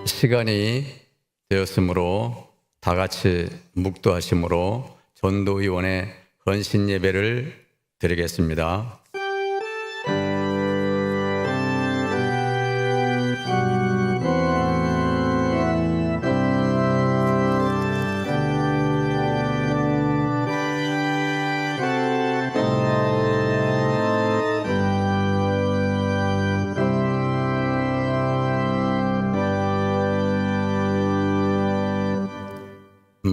시간이 되었으므로 다 같이 묵도하심으로 전도위원회 헌신 예배를 드리겠습니다.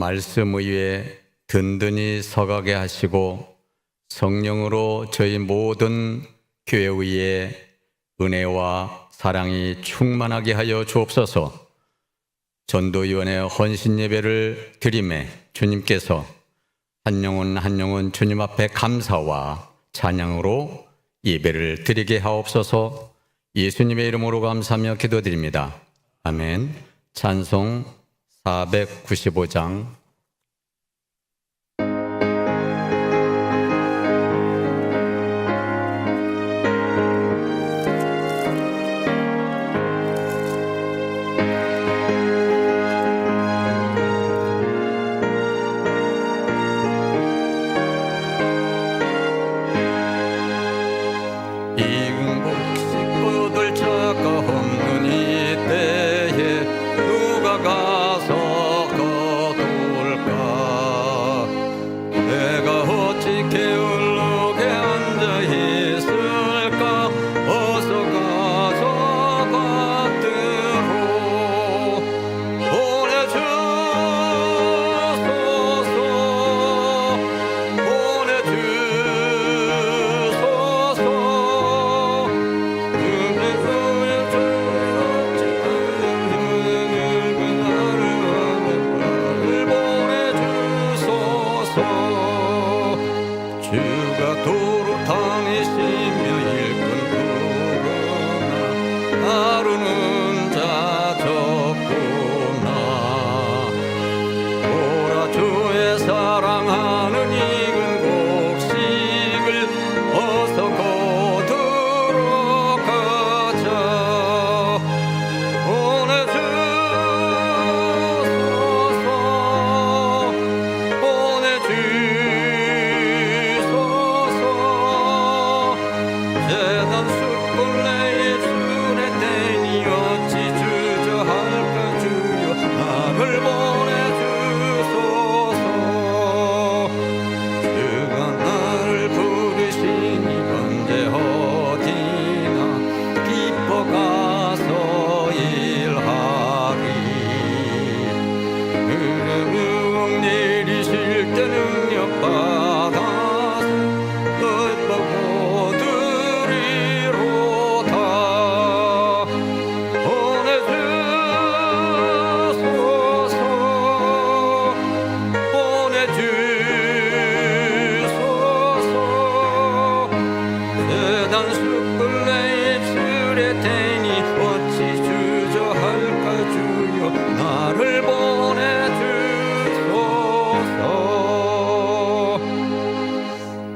말씀 위에 든든히 서가게 하시고 성령으로 저희 모든 교회 위에 은혜와 사랑이 충만하게 하여 주옵소서. 전도위원회 헌신 예배를 드림에 주님께서 한 영혼 한 영혼 주님 앞에 감사와 찬양으로 예배를 드리게 하옵소서. 예수님의 이름으로 감사하며 기도드립니다. 아멘. 찬송 495장.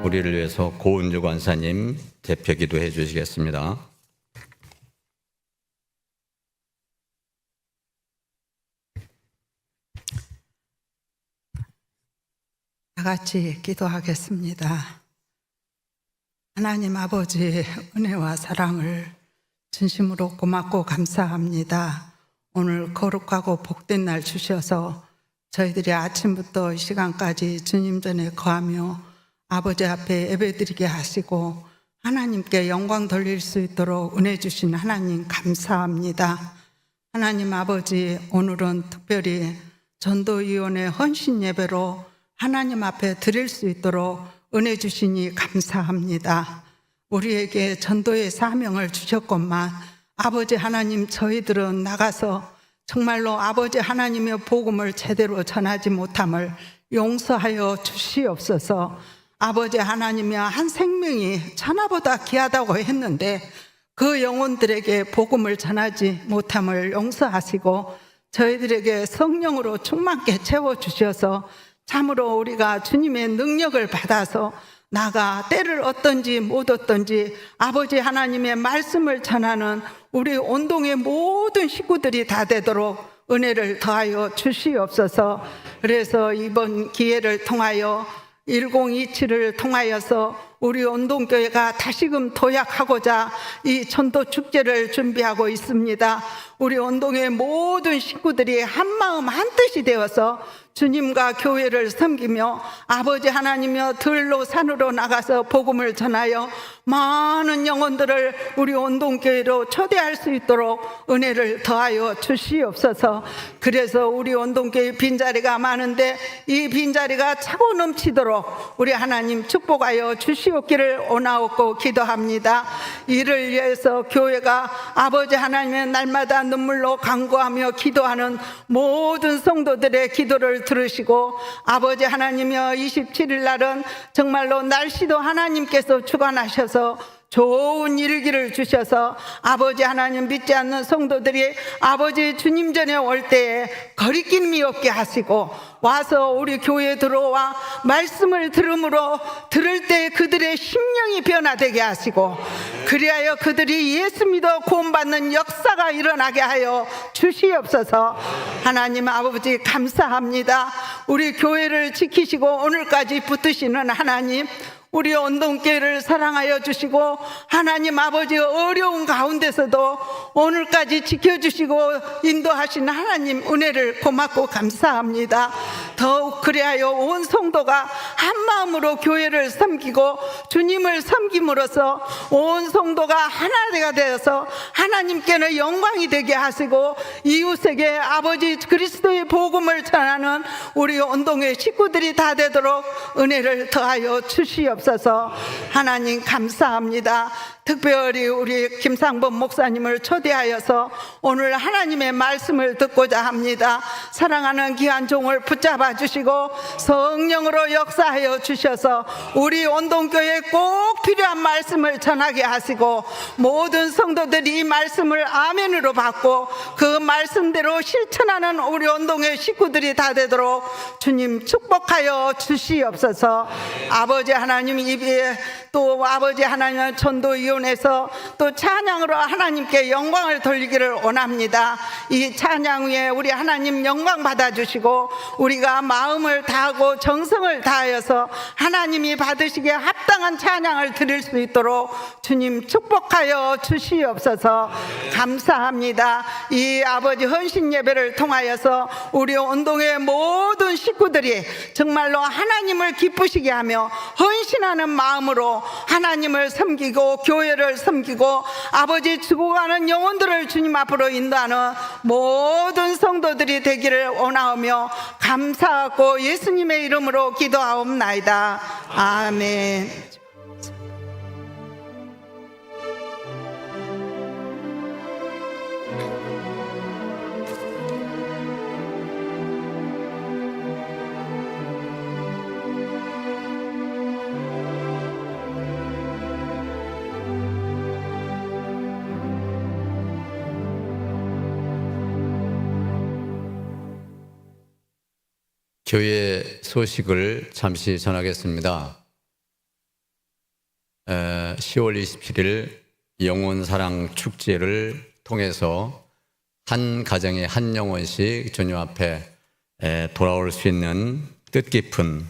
우리를 위해서 고은주 권사님 대표 기도해 주시겠습니다. 다 같이 기도하겠습니다. 하나님 아버지 은혜와 사랑을 진심으로 고맙고 감사합니다. 오늘 거룩하고 복된 날 주셔서 저희들이 아침부터 이 시간까지 주님 전에 거하며 아버지 앞에 예배드리게 하시고 하나님께 영광 돌릴 수 있도록 은혜 주신 하나님 감사합니다. 하나님 아버지, 오늘은 특별히 전도위원회 헌신 예배로 하나님 앞에 드릴 수 있도록 은혜 주시니 감사합니다. 우리에게 전도의 사명을 주셨건만 아버지 하나님, 저희들은 나가서 정말로 아버지 하나님의 복음을 제대로 전하지 못함을 용서하여 주시옵소서. 아버지 하나님이 한 생명이 천하보다 귀하다고 했는데 그 영혼들에게 복음을 전하지 못함을 용서하시고 저희들에게 성령으로 충만케 채워주셔서 참으로 우리가 주님의 능력을 받아서 나가 때를 얻든지 못 얻든지 아버지 하나님의 말씀을 전하는 우리 온동의 모든 식구들이 다 되도록 은혜를 더하여 주시옵소서. 그래서 이번 기회를 통하여 1027을 통하여서 우리 온동교회가 다시금 도약하고자 이 전도 축제를 준비하고 있습니다. 우리 온동의 모든 식구들이 한마음 한뜻이 되어서 주님과 교회를 섬기며 아버지 하나님여 들로 산으로 나가서 복음을 전하여 많은 영혼들을 우리 온동교회로 초대할 수 있도록 은혜를 더하여 주시옵소서. 그래서 우리 온동교회 빈자리가 많은데 이 빈자리가 차고 넘치도록 우리 하나님 축복하여 주시옵기를 원하옵고 기도합니다. 이를 위해서 교회가 아버지 하나님의 날마다 눈물로 간구하며 기도하는 모든 성도들의 기도를 들으시고 아버지 하나님여 27일 날은 정말로 날씨도 하나님께서 주관하셔서 좋은 일기를 주셔서 아버지 하나님 믿지 않는 성도들이 아버지 주님 전에 올 때에 거리낌이 없게 하시고 와서 우리 교회에 들어와 말씀을 들음으로 들을 때 그들의 심령이 변화되게 하시고 그리하여 그들이 예수 믿어 구원받는 역사가 일어나게 하여 주시옵소서. 하나님 아버지 감사합니다. 우리 교회를 지키시고 오늘까지 붙드시는 하나님, 우리 온동교회를 사랑하여 주시고 하나님 아버지 어려운 가운데서도 오늘까지 지켜주시고 인도하신 하나님 은혜를 고맙고 감사합니다. 더욱 그리하여 온 성도가 한마음으로 교회를 섬기고 주님을 섬김으로써 온 성도가 하나가 되어서 하나님께는 영광이 되게 하시고 이웃에게 아버지 그리스도의 복음을 전하는 우리 온동의 식구들이 다 되도록 은혜를 더하여 주시옵소서. 하나님 감사합니다. 특별히 우리 김상범 목사님을 초대하여서 오늘 하나님의 말씀을 듣고자 합니다. 사랑하는 귀한 종을 붙잡아 주시고 성령으로 역사하여 주셔서 우리 온동교회에 꼭 필요한 말씀을 전하게 하시고 모든 성도들이 이 말씀을 아멘으로 받고 그 말씀대로 실천하는 우리 온동의 식구들이 다 되도록 주님 축복하여 주시옵소서. 아버지 하나님 입에 또 아버지 하나님 전도위원회에서 또 찬양으로 하나님께 영광을 돌리기를 원합니다. 이 찬양 후에 우리 하나님 영광 받아주시고 우리가 마음을 다하고 정성을 다하여서 하나님이 받으시기에 합당한 찬양을 드릴 수 있도록 주님 축복하여 주시옵소서. 감사합니다. 이 아버지 헌신 예배를 통하여서 우리 온동의 모든 식구들이 정말로 하나님을 기쁘시게 하며 헌신하는 마음으로 하나님을 섬기고 교회를 섬기고 아버지 죽어가는 영혼들을 주님 앞으로 인도하는 모든 성도들이 되기를 원하오며 감사하고 예수님의 이름으로 기도하옵나이다. 아멘. 교회 소식을 잠시 전하겠습니다. 10월 27일 영혼사랑 축제를 통해서 한 가정에 한 영혼씩 주님 앞에 돌아올 수 있는 뜻깊은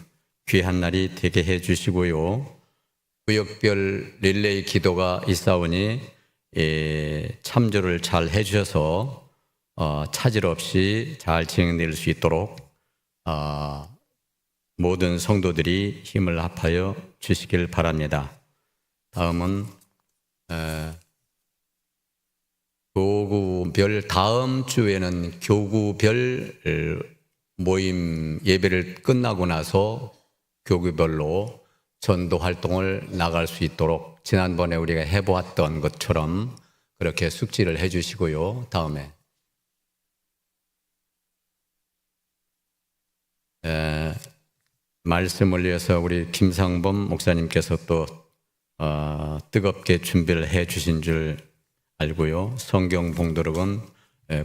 귀한 날이 되게 해 주시고요. 구역별 릴레이 기도가 있사오니 참조를 잘 해 주셔서 차질 없이 잘 진행될 수 있도록 모든 성도들이 힘을 합하여 주시길 바랍니다. 다음은 교구별, 다음 주에는 교구별 모임 예배를 끝나고 나서 교구별로 전도 활동을 나갈 수 있도록 지난번에 우리가 해보았던 것처럼 그렇게 숙지를 해 주시고요. 다음에 말씀을 위해서 우리 김상범 목사님께서 또 뜨겁게 준비를 해 주신 줄 알고요. 성경 봉독은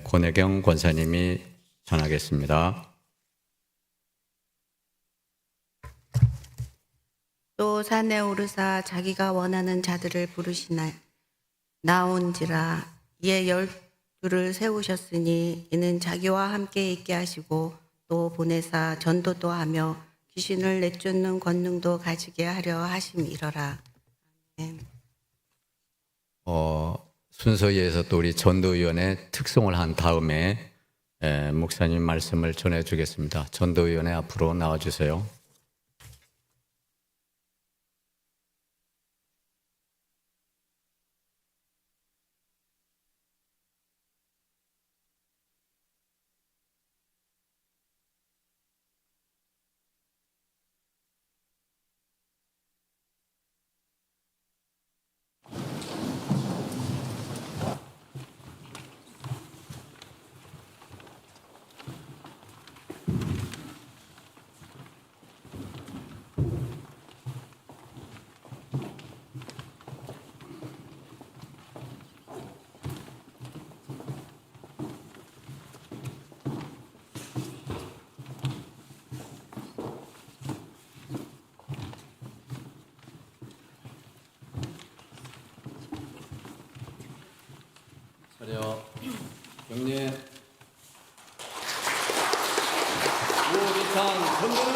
권혜경 권사님이 전하겠습니다. 또 산에 오르사 자기가 원하는 자들을 부르시나 나온지라. 이에 12를 세우셨으니 이는 자기와 함께 있게 하시고 또 보내사 전도도 하며 귀신을 내쫓는 권능도 가지게 하려 하심이러라. 아멘. 순서에서 또 우리 전도위원회 특송을 한 다음에 목사님 말씀을 전해주겠습니다. 전도위원회 앞으로 나와주세요. 차려 경례. 우리탄 전도는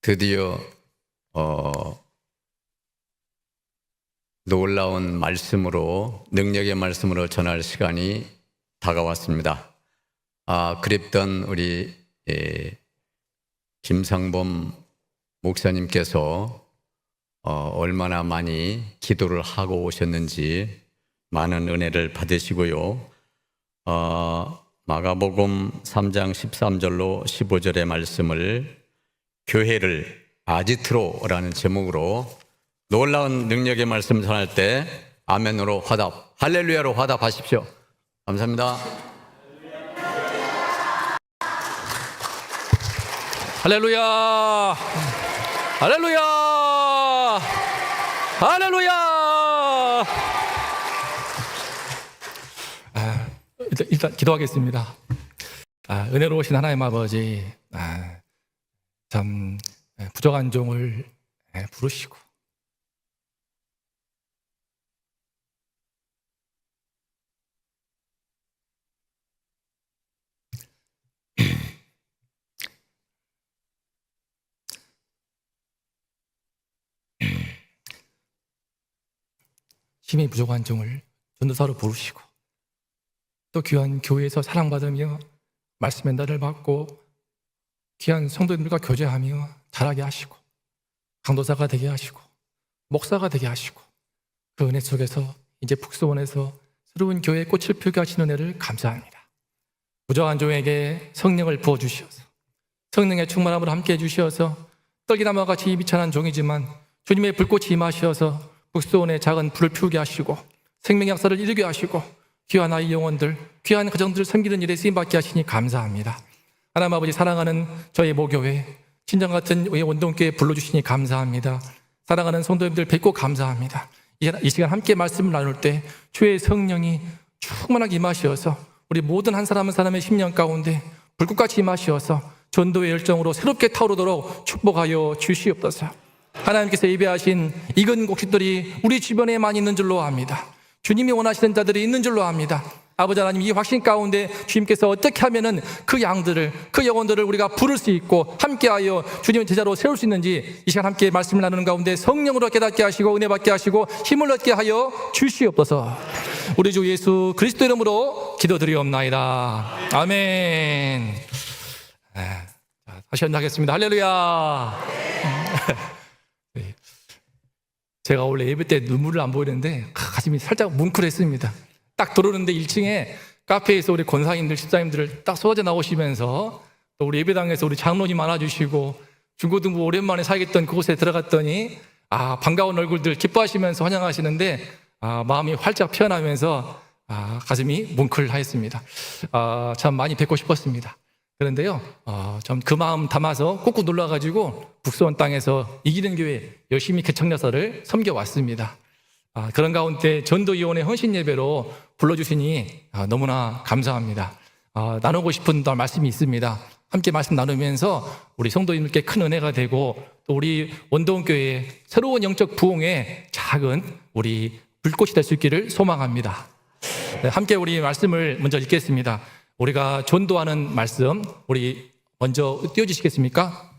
드디어 놀라운 말씀으로, 능력의 말씀으로 전할 시간이 다가왔습니다. 그립던 우리 김상범 목사님께서 얼마나 많이 기도를 하고 오셨는지 많은 은혜를 받으시고요. 마가복음 3장 13절로 15절의 말씀을 교회를 아지트로라는 제목으로 놀라운 능력의 말씀 전할 때 아멘으로 화답, 할렐루야로 화답하십시오. 감사합니다. 할렐루야! 할렐루야! 할렐루야! 일단 기도하겠습니다. 은혜로우신 하나님 아버지, 참 부족한 종을 부르시고 힘이 부족한 종을 전도사로 부르시고 또 귀한 교회에서 사랑받으며 말씀의 날을 받고 귀한 성도님들과 교제하며 자라게 하시고 강도사가 되게 하시고 목사가 되게 하시고 그 은혜 속에서 이제 북소원에서 새로운 교회의 꽃을 피우게 하시는 은혜를 감사합니다. 부족한 종에게 성령을 부어주시어서 성령의 충만함을 함께 해주시어서 떨기나무와 같이 비천한 종이지만 주님의 불꽃이 임하시어서 북소원의 작은 불을 피우게 하시고 생명의 역사를 이루게 하시고 귀한 아이 영혼들, 귀한 가정들을 섬기는 일에 쓰임받게 하시니 감사합니다. 하나님 아버지, 사랑하는 저희 모교회, 친정 같은 우리 원동교회 불러주시니 감사합니다. 사랑하는 성도님들 뵙고 감사합니다. 이 시간 함께 말씀을 나눌 때 주의 성령이 충만하게 임하시어서 우리 모든 한 사람 한 사람의 심령 가운데 불꽃같이 임하시어서 전도의 열정으로 새롭게 타오르도록 축복하여 주시옵소서. 하나님께서 예배하신 익은 곡식들이 우리 주변에 많이 있는 줄로 압니다. 주님이 원하시는 자들이 있는 줄로 압니다. 아버지 하나님, 이 확신 가운데 주님께서 어떻게 하면은 그 양들을, 그 영혼들을 우리가 부를 수 있고 함께하여 주님의 제자로 세울 수 있는지 이 시간 함께 말씀을 나누는 가운데 성령으로 깨닫게 하시고 은혜 받게 하시고 힘을 얻게 하여 주시옵소서. 우리 주 예수 그리스도 이름으로 기도드리옵나이다. 아멘. 다시 한번 할렐루야. 제가 원래 예배 때 눈물을 안 보이는데 가슴이 살짝 뭉클했습니다. 딱 들어오는데 1층에 카페에서 우리 권사님들, 집사님들 딱 쏟아져 나오시면서 또 우리 예배당에서 우리 장로님 안아주시고 중고등부 오랜만에 사귀었던 그곳에 들어갔더니 반가운 얼굴들 기뻐하시면서 환영하시는데 마음이 활짝 피어나면서 가슴이 뭉클하였습니다. 참 많이 뵙고 싶었습니다. 그런데요, 좀 그 마음 담아서 꾹꾹 눌러가지고 북소원 땅에서 이기는 교회 열심히 개척여사를 섬겨왔습니다. 그런 가운데 전도위원회 헌신 예배로 불러주시니 너무나 감사합니다. 나누고 싶은 말씀이 있습니다. 함께 말씀 나누면서 우리 성도님들께 큰 은혜가 되고 또 우리 원동교회의 새로운 영적 부흥의 작은 우리 불꽃이 될 수 있기를 소망합니다. 함께 우리 말씀을 먼저 읽겠습니다. 우리가 전도하는 말씀, 우리 먼저 띄워주시겠습니까?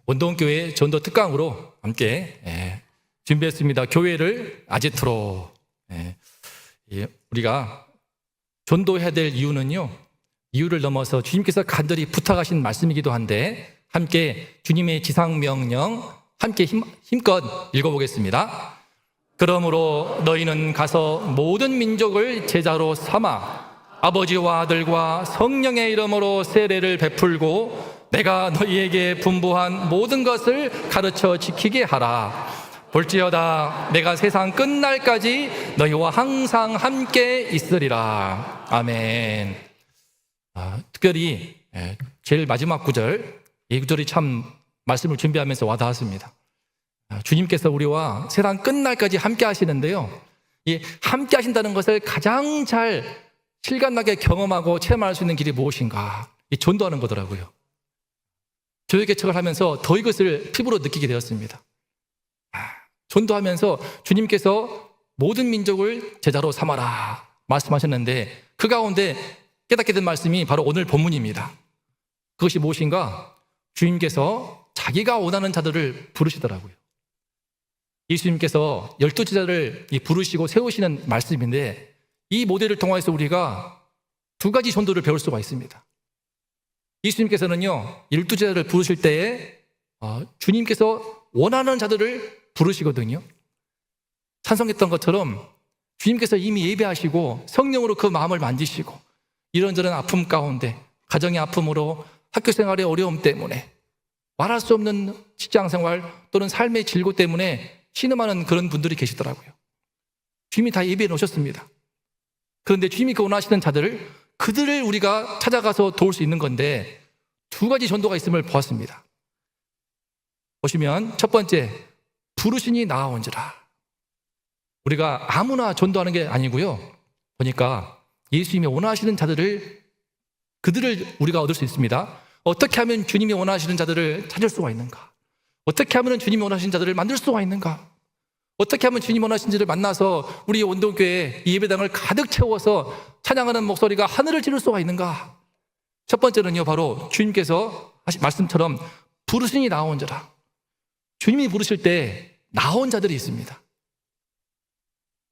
원동교회 전도 특강으로 함께 준비했습니다. 교회를 아제트로. 우리가 전도해야 될 이유는요, 이유를 넘어서 주님께서 간절히 부탁하신 말씀이기도 한데 함께 주님의 지상명령 함께 힘껏 읽어보겠습니다. 그러므로 너희는 가서 모든 민족을 제자로 삼아 아버지와 아들과 성령의 이름으로 세례를 베풀고 내가 너희에게 분부한 모든 것을 가르쳐 지키게 하라. 볼지어다 내가 세상 끝날까지 너희와 항상 함께 있으리라. 아멘. 특별히 제일 마지막 구절, 이 구절이 참 말씀을 준비하면서 와닿았습니다. 주님께서 우리와 세상 끝날까지 함께 하시는데요, 이 함께 하신다는 것을 가장 잘 실감나게 경험하고 체험할 수 있는 길이 무엇인가? 이 전도하는 거더라고요. 교회 개척을 하면서 더 이것을 피부로 느끼게 되었습니다. 전도하면서 주님께서 모든 민족을 제자로 삼아라 말씀하셨는데 그 가운데 깨닫게 된 말씀이 바로 오늘 본문입니다. 그것이 무엇인가? 주님께서 자기가 원하는 자들을 부르시더라고요. 예수님께서 12제자를 부르시고 세우시는 말씀인데 이 모델을 통해서 우리가 두 가지 전도를 배울 수가 있습니다. 예수님께서는요, 12제자를 부르실 때에 주님께서 원하는 자들을 부르시거든요. 찬송했던 것처럼 주님께서 이미 예배하시고 성령으로 그 마음을 만지시고 이런저런 아픔 가운데, 가정의 아픔으로 학교 생활의 어려움 때문에 말할 수 없는 직장 생활 또는 삶의 질고 때문에 신음하는 그런 분들이 계시더라고요. 주님이 다 예배해 놓으셨습니다. 그런데 주님이 그 원하시는 자들을 그들을 우리가 찾아가서 도울 수 있는 건데 두 가지 전도가 있음을 보았습니다. 보시면 첫 번째, 부르시니 나아온지라. 우리가 아무나 전도하는 게 아니고요. 보니까 예수님이 원하시는 자들을, 그들을 우리가 얻을 수 있습니다. 어떻게 하면 주님이 원하시는 자들을 찾을 수가 있는가? 어떻게 하면 주님이 원하시는 자들을 만들 수가 있는가? 어떻게 하면 주님 원하시는 자를 만나서 우리 온동교회 이 예배당을 가득 채워서 찬양하는 목소리가 하늘을 찌를 수가 있는가? 첫 번째는요, 바로 주님께서 하신 말씀처럼 부르시니 나아온지라. 주님이 부르실 때 나온 자들이 있습니다.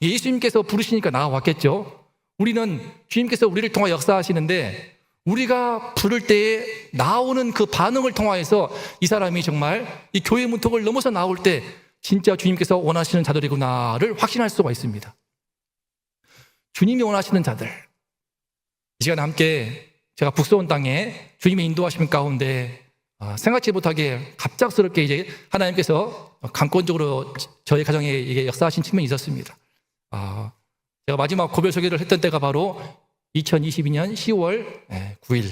예수님께서 부르시니까 나와왔겠죠. 우리는 주님께서 우리를 통해 역사하시는데 우리가 부를 때에 나오는 그 반응을 통하여서 이 사람이 정말 이 교회 문턱을 넘어서 나올 때 진짜 주님께서 원하시는 자들이구나를 확신할 수가 있습니다. 주님이 원하시는 자들, 이 시간에 함께 제가 북소원 땅에 주님의 인도하심 가운데 생각지 못하게 갑작스럽게 이제 하나님께서 강권적으로 저희 가정에 이게 역사하신 측면이 있었습니다. 제가 마지막 고별 소개를 했던 때가 바로 2022년 10월 9일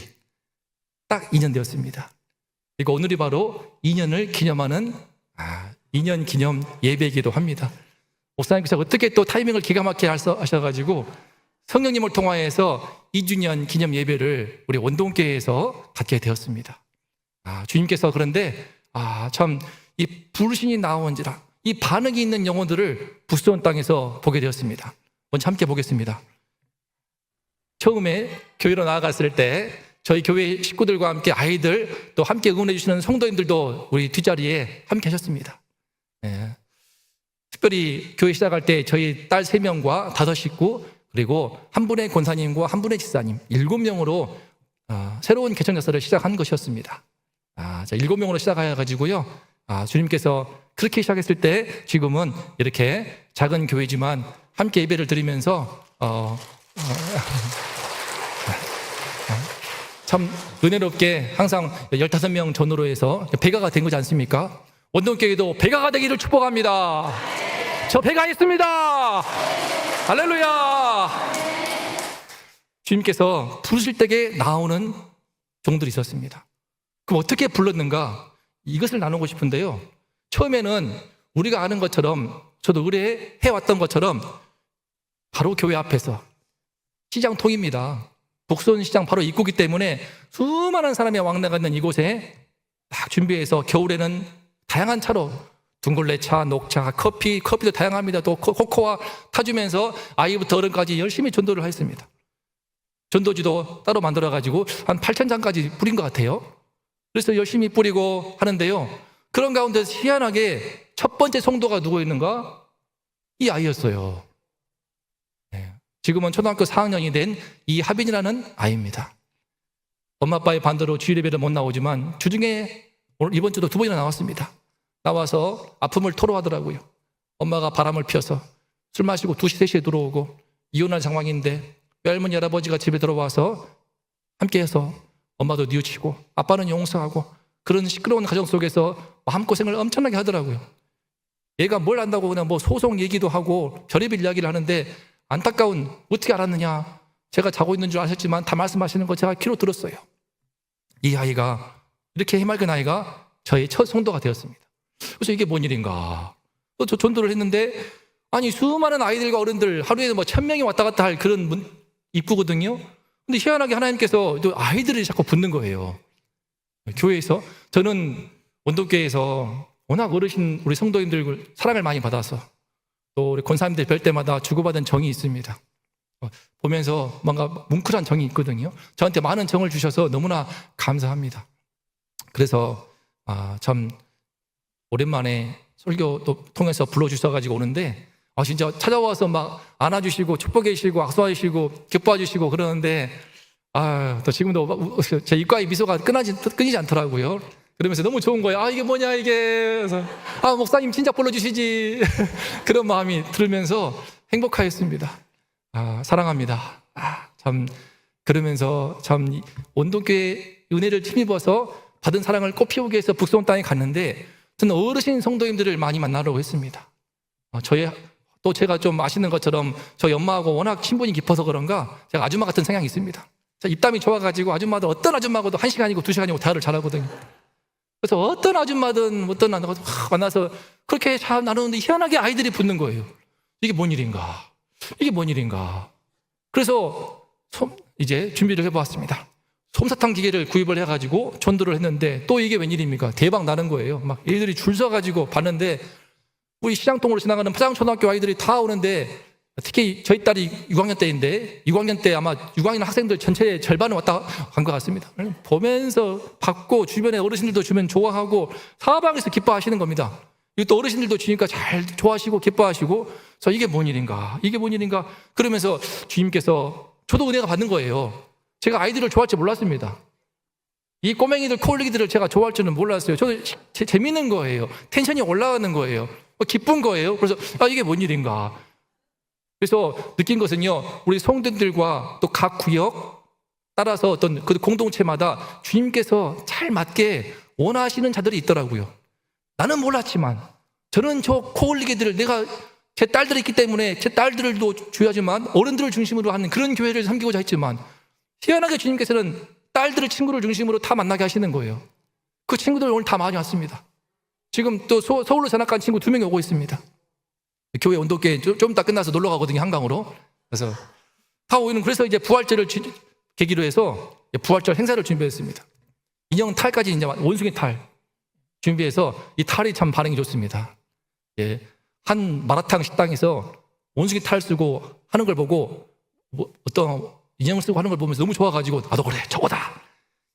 딱 2년 되었습니다. 그리고 오늘이 바로 2년을 기념하는 2년 기념 예배이기도 합니다. 목사님께서 어떻게 또 타이밍을 기가 막히게 하셔가지고 성령님을 통하여서 2주년 기념 예배를 우리 원동교회에서 갖게 되었습니다. 주님께서 그런데 참 이 부르신이 나온지라 이 반응이 있는 영혼들을 북소원 땅에서 보게 되었습니다. 먼저 함께 보겠습니다. 처음에 교회로 나아갔을 때 저희 교회 식구들과 함께 아이들 또 함께 응원해 주시는 성도님들도 우리 뒷자리에 함께 하셨습니다. 특별히 교회 시작할 때 저희 딸 3명과 5식구 그리고 한 분의 권사님과 한 분의 집사님 7명으로 새로운 개척 역사를 시작한 것이었습니다. 7명으로 시작해가지고요. 주님께서 그렇게 시작했을 때 지금은 이렇게 작은 교회지만 함께 예배를 드리면서 참 은혜롭게 항상 15명 전후로 해서 배가가 된 거지 않습니까? 원동교회도 배가가 되기를 축복합니다. 저 배가 있습니다. 할렐루야. 주님께서 부르실 때에 나오는 종들이 있었습니다. 그럼 어떻게 불렀는가? 이것을 나누고 싶은데요. 처음에는 우리가 아는 것처럼 저도 의뢰해왔던 것처럼 바로 교회 앞에서 시장통입니다. 북소원 시장 바로 입구기 때문에 수많은 사람이 왕래가 있는 이곳에 딱 준비해서 겨울에는 다양한 차로 둥글레차, 녹차, 커피도 다양합니다. 또 코코아 타주면서 아이부터 어른까지 열심히 전도를 했습니다. 전도지도 따로 만들어가지고 한 8,000장까지 뿌린 것 같아요. 그래서 열심히 뿌리고 하는데요. 그런 가운데 희한하게 첫 번째 성도가 누구 있는가? 이 아이였어요. 지금은 초등학교 4학년이 된 이하빈이라는 아이입니다. 엄마 아빠의 반대로 주일 예배를 못 나오지만 주중에 오늘 이번 주도 2번이나 나왔습니다. 나와서 아픔을 토로하더라고요. 엄마가 바람을 피워서 술 마시고 2시, 3시에 들어오고 이혼한 상황인데 외할머니, 할아버지가 집에 들어와서 함께해서 엄마도 뉘우치고 아빠는 용서하고 그런 시끄러운 가정 속에서 마음고생을 엄청나게 하더라고요. 얘가 뭘 안다고 그냥 뭐 소송 얘기도 하고 별의별 이야기를 하는데 안타까운 어떻게 알았느냐. 제가 자고 있는 줄 아셨지만 다 말씀하시는 거 제가 귀로 들었어요. 이 아이가 이렇게 해맑은 아이가 저의 첫 성도가 되었습니다. 그래서 이게 뭔 일인가. 또 저 전도를 했는데 아니 수많은 아이들과 어른들 하루에 뭐 1,000명이 왔다 갔다 할 그런 입구거든요. 근데 희한하게 하나님께서 또 아이들이 자꾸 붙는 거예요. 교회에서 저는 원동교회에서 워낙 어르신 우리 성도님들 사랑을 많이 받아서 또 우리 권사님들 뵐 때마다 주고받은 정이 있습니다. 보면서 뭔가 뭉클한 정이 있거든요. 저한테 많은 정을 주셔서 너무나 감사합니다. 그래서 참 오랜만에 설교도 통해서 불러주셔가지고 오는데 진짜 찾아와서 막 안아주시고 축복해 주시고 악수해 주시고 기뻐해 주시고 그러는데 또 지금도 제 입가의 미소가 끊이지 않더라고요. 그러면서 너무 좋은 거예요. 이게 뭐냐 이게. 그래서 목사님 진짜 불러주시지. 그런 마음이 들으면서 행복하였습니다. 사랑합니다. 참 그러면서 참 온동교회 은혜를 힘입어서 받은 사랑을 꽃피우기 위해서 북소원 땅에 갔는데 저는 어르신 성도님들을 많이 만나려고 했습니다. 또 제가 좀 아시는 것처럼 저희 엄마하고 워낙 친분이 깊어서 그런가 제가 아줌마 같은 성향이 있습니다. 입담이 좋아가지고 아줌마들 어떤 아줌마고도 1시간이고 2시간이고 대화를 잘하거든요. 그래서 어떤 아줌마든 어떤 남자가 만나서 그렇게 잘 나누는데 희한하게 아이들이 붙는 거예요. 이게 뭔 일인가? 이게 뭔 일인가? 그래서 이제 준비를 해보았습니다. 솜사탕 기계를 구입을 해가지고 전도를 했는데 또 이게 웬일입니까? 대박 나는 거예요. 막 애들이 줄 서가지고 봤는데 우리 시장통으로 지나가는 포장초등학교 아이들이 다 오는데 특히 저희 딸이 6학년 때인데 6학년 때 아마 6학년 학생들 전체의 절반은 왔다 간 것 같습니다. 보면서 받고 주변에 어르신들도 주면 좋아하고 사방에서 기뻐하시는 겁니다. 또 어르신들도 주니까 잘 좋아하시고 기뻐하시고 그래서 이게 뭔 일인가? 이게 뭔 일인가? 그러면서 주님께서 저도 은혜가 받는 거예요. 제가 아이들을 좋아할 줄 몰랐습니다. 이 꼬맹이들, 코올리기들을 제가 좋아할 줄은 몰랐어요. 저도 재밌는 거예요. 텐션이 올라가는 거예요. 기쁜 거예요. 그래서 이게 뭔 일인가? 그래서 느낀 것은요, 우리 성도들과 또 각 구역 따라서 어떤 그 공동체마다 주님께서 잘 맞게 원하시는 자들이 있더라고요. 나는 몰랐지만 저는 저 코올리기들을 내가 제 딸들이 있기 때문에 제 딸들도 주야지만 어른들을 중심으로 하는 그런 교회를 섬기고자 했지만 희한하게 주님께서는 딸들을 친구를 중심으로 다 만나게 하시는 거예요. 그 친구들 오늘 다 많이 왔습니다. 지금 또 서울로 전학 간 친구 2명이 오고 있습니다. 교회 온도계 좀 이따 끝나서 놀러 가거든요, 한강으로. 그래서 다 오는, 그래서 이제 부활절을 계기로 해서 부활절 행사를 준비했습니다. 인형 탈까지 이제 원숭이 탈 준비해서 이 탈이 참 반응이 좋습니다. 예. 한 마라탕 식당에서 원숭이 탈 쓰고 하는 걸 보고 어떤 인형을 쓰고 하는 걸 보면서 너무 좋아가지고 나도 그래, 저거다.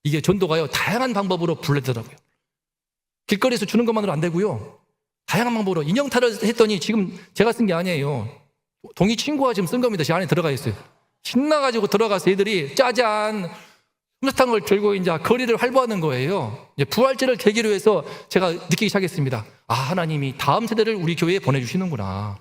이게 전도가요, 다양한 방법으로 불러더라고요. 길거리에서 주는 것만으로 안 되고요. 다양한 방법으로 인형 탈을 했더니 지금 제가 쓴 게 아니에요. 동희 친구가 지금 쓴 겁니다. 제 안에 들어가 있어요. 신나가지고 들어가서 애들이 짜잔 솜사탕을 들고 이제 거리를 활보하는 거예요. 이제 부활절을 계기로 해서 제가 느끼기 시작했습니다. 아, 하나님이 다음 세대를 우리 교회에 보내주시는구나.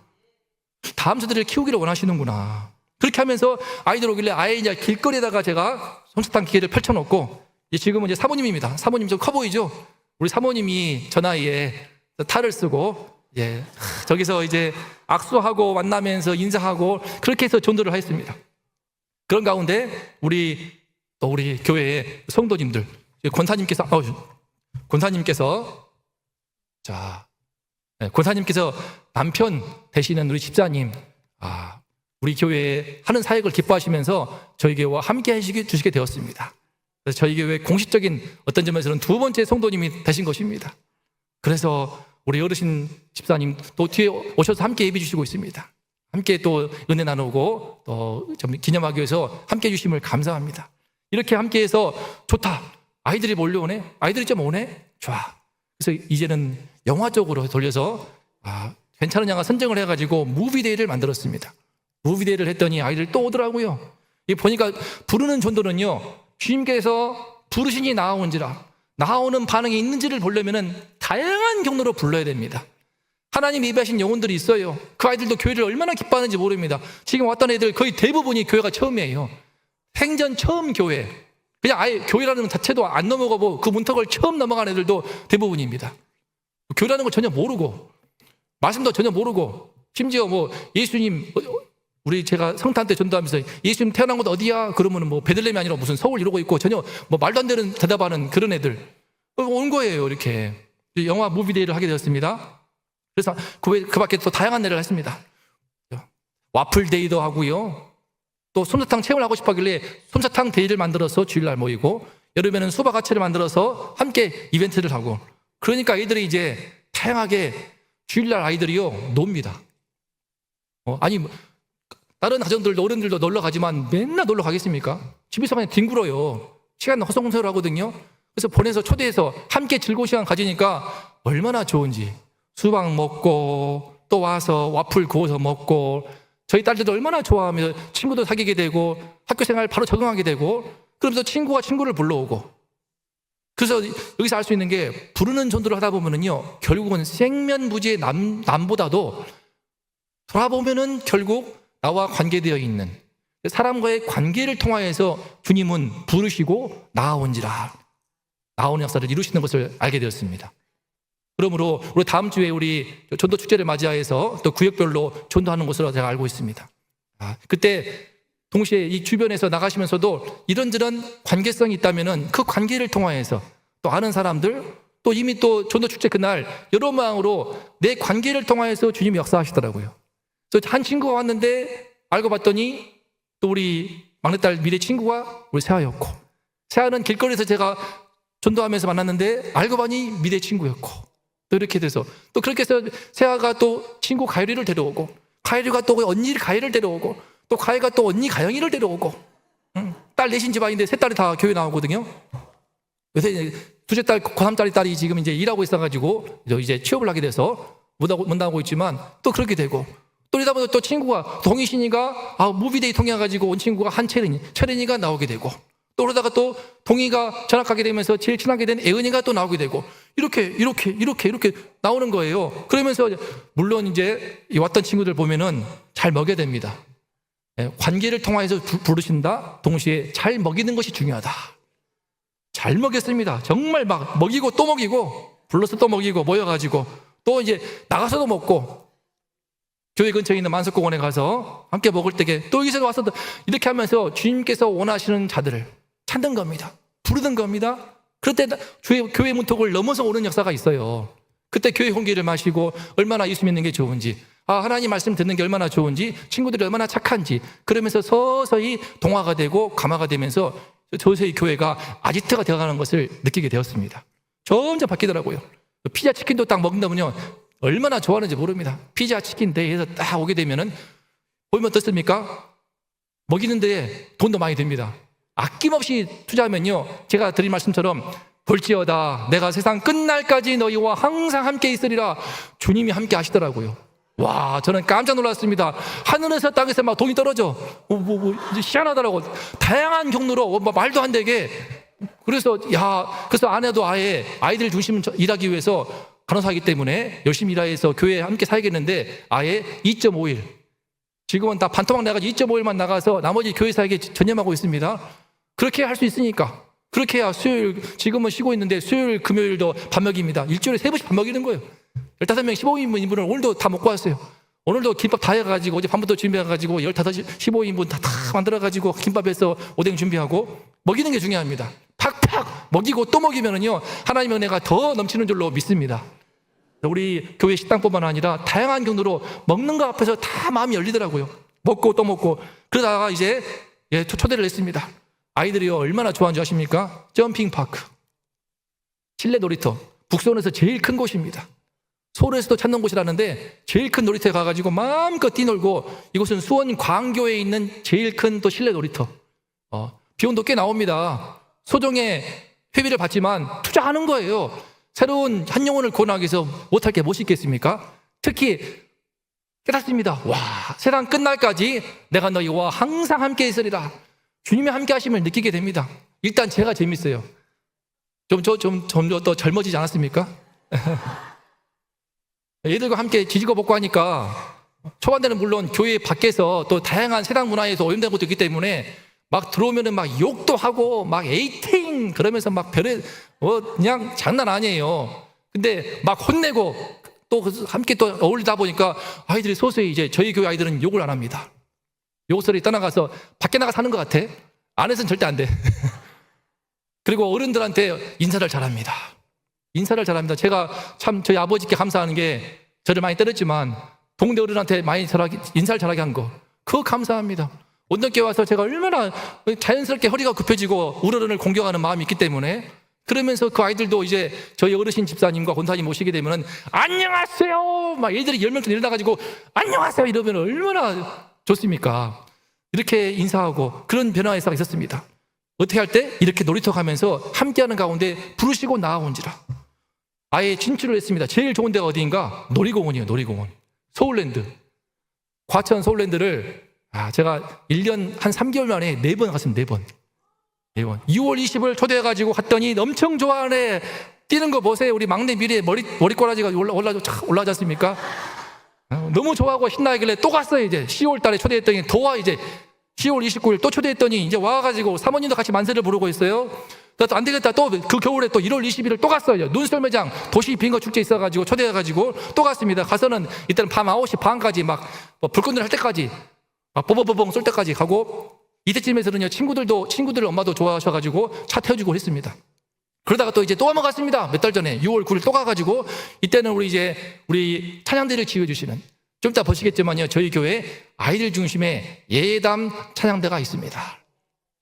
다음 세대를 키우기를 원하시는구나. 그렇게 하면서 아이들 오길래 아예 이제 길거리에다가 제가 솜사탕 기계를 펼쳐놓고 지금은 이제 사모님입니다. 사모님 좀 커 보이죠? 우리 사모님이 저 나이에 탈을 쓰고 저기서 이제 악수하고 만나면서 인사하고 그렇게 해서 전도를 했습니다. 그런 가운데 우리 교회의 성도님들, 권사님께서 남편 되시는 우리 집사님, 우리 교회에 하는 사역을 기뻐하시면서 저희 교회와 함께 해주시게 되었습니다. 그래서 저희 교회 공식적인 어떤 점에서는 2번째 성도님이 되신 것입니다. 그래서 우리 어르신 집사님 또 뒤에 오셔서 함께 예배 주시고 있습니다. 함께 또 은혜 나누고 또 기념하기 위해서 함께 해주심을 감사합니다. 이렇게 함께 해서 좋다. 아이들이 몰려오네. 아이들이 좀 오네. 좋아. 그래서 이제는 영화 쪽으로 돌려서 괜찮은 영화 선정을 해가지고 무비데이를 만들었습니다. 무비데이를 했더니 아이들 또 오더라고요. 보니까 부르는 전도는요, 주님께서 부르시니 나아온지라, 나오는 반응이 있는지를 보려면은 다양한 경로로 불러야 됩니다. 하나님 예배하신 영혼들이 있어요. 그 아이들도 교회를 얼마나 기뻐하는지 모릅니다. 지금 왔던 애들 거의 대부분이 교회가 처음이에요. 생전 처음 교회. 그냥 아예 교회라는 것 자체도 안 넘어가고 그 문턱을 처음 넘어간 애들도 대부분입니다. 교회라는 걸 전혀 모르고, 말씀도 전혀 모르고, 심지어 예수님, 제가 성탄 때 전도하면서 예수님 태어난 곳 어디야? 그러면 베들레헴이 아니라 무슨 서울 이러고 있고 전혀 말도 안 되는 대답하는 그런 애들 온 거예요. 이렇게 영화 무비데이를 하게 되었습니다. 그래서 그 밖에 또 다양한 일을 했습니다. 와플데이도 하고요. 또 솜사탕 체험을 하고 싶어 하길래 솜사탕 데이를 만들어서 주일날 모이고, 여름에는 수박아치를 만들어서 함께 이벤트를 하고, 그러니까 아이들이 이제 다양하게 주일날 아이들이요 놉니다. 다른 가정들도 어른들도 놀러 가지만 맨날 놀러 가겠습니까? 집에서 그냥 뒹굴어요. 시간 허송세월 하거든요. 그래서 보내서 초대해서 함께 즐거운 시간 가지니까 얼마나 좋은지, 수박 먹고 또 와서 와플 구워서 먹고, 저희 딸들도 얼마나 좋아하며 친구도 사귀게 되고 학교 생활 바로 적응하게 되고, 그러면서 친구가 친구를 불러오고. 그래서 여기서 알 수 있는 게, 부르는 전도를 하다 보면은요, 결국은 생면부지의 남보다도 돌아보면은 결국 나와 관계되어 있는 사람과의 관계를 통하여서 주님은 부르시고 나아온지라, 나오는 역사를 이루시는 것을 알게 되었습니다. 그러므로 우리 다음 주에 우리 전도 축제를 맞이하여서 또 구역별로 전도하는 것으로 제가 알고 있습니다. 그때 동시에 이 주변에서 나가시면서도 이런저런 관계성이 있다면은 그 관계를 통하여서 또 아는 사람들, 또 이미 또 전도 축제 그날 여러 마음으로 내 관계를 통하여서 주님이 역사하시더라고요. 그래서 한 친구가 왔는데 알고 봤더니 또 우리 막내딸 미래 친구가 우리 세아였고, 세아는 길거리에서 제가 전도하면서 만났는데 알고 보니 미래 친구였고, 또 이렇게 돼서 또 그렇게 해서 세아가 또 친구 가율이를 데려오고, 가율이가 또 언니 가율을 데려오고, 또 가율이가 또 언니 가영이를 데려오고, 딸 넷인 집안인데 세 딸이 다 교회 나오거든요. 요새 이제 둘째 딸, 고3짜리 딸이 지금 이제 일하고 있어가지고 이제 취업을 하게 돼서 못 나오고 있지만 또 그렇게 되고, 또 이러다 보면 또 친구가 동희신이가 무비데이 통해가지고 온 친구가 철인이가 나오게 되고, 또 그러다가 또 동희가 전학가게 되면서 제일 친하게 된 애은이가 또 나오게 되고, 이렇게 나오는 거예요. 그러면서 물론 이제 왔던 친구들 보면은 잘 먹여야 됩니다. 관계를 통해서 부르신다. 동시에 잘 먹이는 것이 중요하다. 잘 먹였습니다. 정말 막 먹이고 또 먹이고, 불러서 또 먹이고, 모여가지고 또 이제 나가서도 먹고, 교회 근처에 있는 만석공원에 가서 함께 먹을 때에 또 여기서 와서 이렇게 하면서 주님께서 원하시는 자들을 찾는 겁니다. 부르는 겁니다. 그럴 때 교회 문턱을 넘어서 오는 역사가 있어요. 그때 교회 홍기를 마시고 얼마나 예수 믿는 게 좋은지, 하나님 말씀 듣는 게 얼마나 좋은지, 친구들이 얼마나 착한지, 그러면서 서서히 동화가 되고 감화가 되면서 서서히 교회가 아지트가 되어가는 것을 느끼게 되었습니다. 점점 바뀌더라고요. 피자 치킨도 딱 먹는다면요 얼마나 좋아하는지 모릅니다. 피자 치킨 데이에서 딱 오게 되면은 보면 어떻습니까? 먹이는데 돈도 많이 듭니다. 아낌없이 투자하면요, 제가 드린 말씀처럼 볼지어다 내가 세상 끝날까지 너희와 항상 함께 있으리라, 주님이 함께 하시더라고요. 와, 저는 깜짝 놀랐습니다. 하늘에서 땅에서 막 돈이 떨어져. 이제 희한하더라고. 다양한 경로로 말도 안 되게. 그래서 아내도 아예 아이들 중심 일하기 위해서 간호사이기 때문에 열심히 일해서 교회에 함께 살겠는데 아예 2.5일, 지금은 다 반토막 나가지고 2.5일만 나가서 나머지 교회사에게 전념하고 있습니다. 그렇게 할 수 있으니까. 그렇게 해야 수요일, 지금은 쉬고 있는데 수요일 금요일도 밥 먹입니다. 일주일에 3번씩 밥 먹이는 거예요. 15명 15인분 인분을 오늘도 다 먹고 왔어요. 오늘도 김밥 다 해가지고 어제 밤부터 준비해가지고 15, 15인분 다 만들어가지고 김밥에서 오뎅 준비하고 먹이는 게 중요합니다. 팍팍 먹이고 또 먹이면은요 하나님의 은혜가 더 넘치는 줄로 믿습니다. 우리 교회 식당뿐만 아니라 다양한 경로로 먹는 거 앞에서 다 마음이 열리더라고요. 먹고 또 먹고. 그러다가 이제 초대를 했습니다. 아이들이요 얼마나 좋아하는지 아십니까? 점핑파크, 실내 놀이터, 북소원에서 제일 큰 곳입니다. 서울에서도 찾는 곳이라는데 제일 큰 놀이터에 가가지고 마음껏 뛰놀고, 이곳은 수원 광교에 있는 제일 큰 또 실내 놀이터. 비용도 꽤 나옵니다. 소정의 회비를 받지만 투자하는 거예요. 새로운 한 영혼을 구원하기 위해서 못할 게 무엇이 있겠습니까? 특히 깨닫습니다. 와, 세상 끝날까지 내가 너희와 항상 함께 있으리라. 주님의 함께 하심을 느끼게 됩니다. 일단 제가 재밌어요. 좀 더 젊어지지 않았습니까? 얘들과 함께 지지고 볶고 하니까 초반에는 물론 교회 밖에서 또 다양한 세상 문화에서 오염된 것도 있기 때문에 막 들어오면은 막 욕도 하고 막 에이팅 그러면서 막 그냥 장난 아니에요. 근데 막 혼내고 또 함께 또 어울리다 보니까 아이들이 서서히 이제 저희 교회 아이들은 욕을 안 합니다. 욕 소리 떠나가서 밖에 나가 사는 것 같아. 안에서는 절대 안 돼. 그리고 어른들한테 인사를 잘합니다. 인사를 잘합니다. 제가 참 저희 아버지께 감사하는 게 저를 많이 때렸지만 동네 어른한테 많이 인사를 잘하게 한 거, 그거 감사합니다. 온전께 와서 제가 얼마나 자연스럽게 허리가 굽혀지고 우러른을 공경하는 마음이 있기 때문에, 그러면서 그 아이들도 이제 저희 어르신 집사님과 권사님 모시게 되면은 안녕하세요 막 애들이 10명쯤 일어나가지고 안녕하세요 이러면 얼마나 좋습니까? 이렇게 인사하고 그런 변화가 있었습니다. 어떻게 할 때? 이렇게 놀이터 가면서 함께하는 가운데 부르시고 나아온지라. 아예 진출을 했습니다. 제일 좋은 데가 어디인가? 놀이공원이에요. 놀이공원. 서울랜드. 과천 서울랜드를 제가 1년 한 3개월 만에 4번 갔습니다. 4번. 6월 20일 초대해가지고 갔더니 엄청 좋아하네. 뛰는 거 보세요. 우리 막내 미래에 머리꼬라지가 올라오지 않습니까? 너무 좋아하고 신나길래 또 갔어요. 이제 10월 달에 초대했더니 더 와. 이제 10월 29일 또 초대했더니 이제 와가지고 사모님도 같이 만세를 부르고 있어요. 그래서 안 되겠다. 또 그 겨울에 또 1월 20일을 또 갔어요. 눈썰매장 도시 빙거 축제 있어가지고 초대해가지고 또 갔습니다. 가서는 이때는 밤 9시 반까지 막 불꽃놀이 할 때까지 막 뽀뽀뽀뽕 쏠 때까지 가고, 이때쯤에서는요, 친구들 엄마도 좋아하셔가지고 차 태워주고 했습니다. 그러다가 또 이제 또 한번 갔습니다. 몇 달 전에 6월 9일 또 가가지고 이때는 우리 찬양대를 지어주시는, 좀 이따 보시겠지만요, 저희 교회 아이들 중심의 예담 찬양대가 있습니다.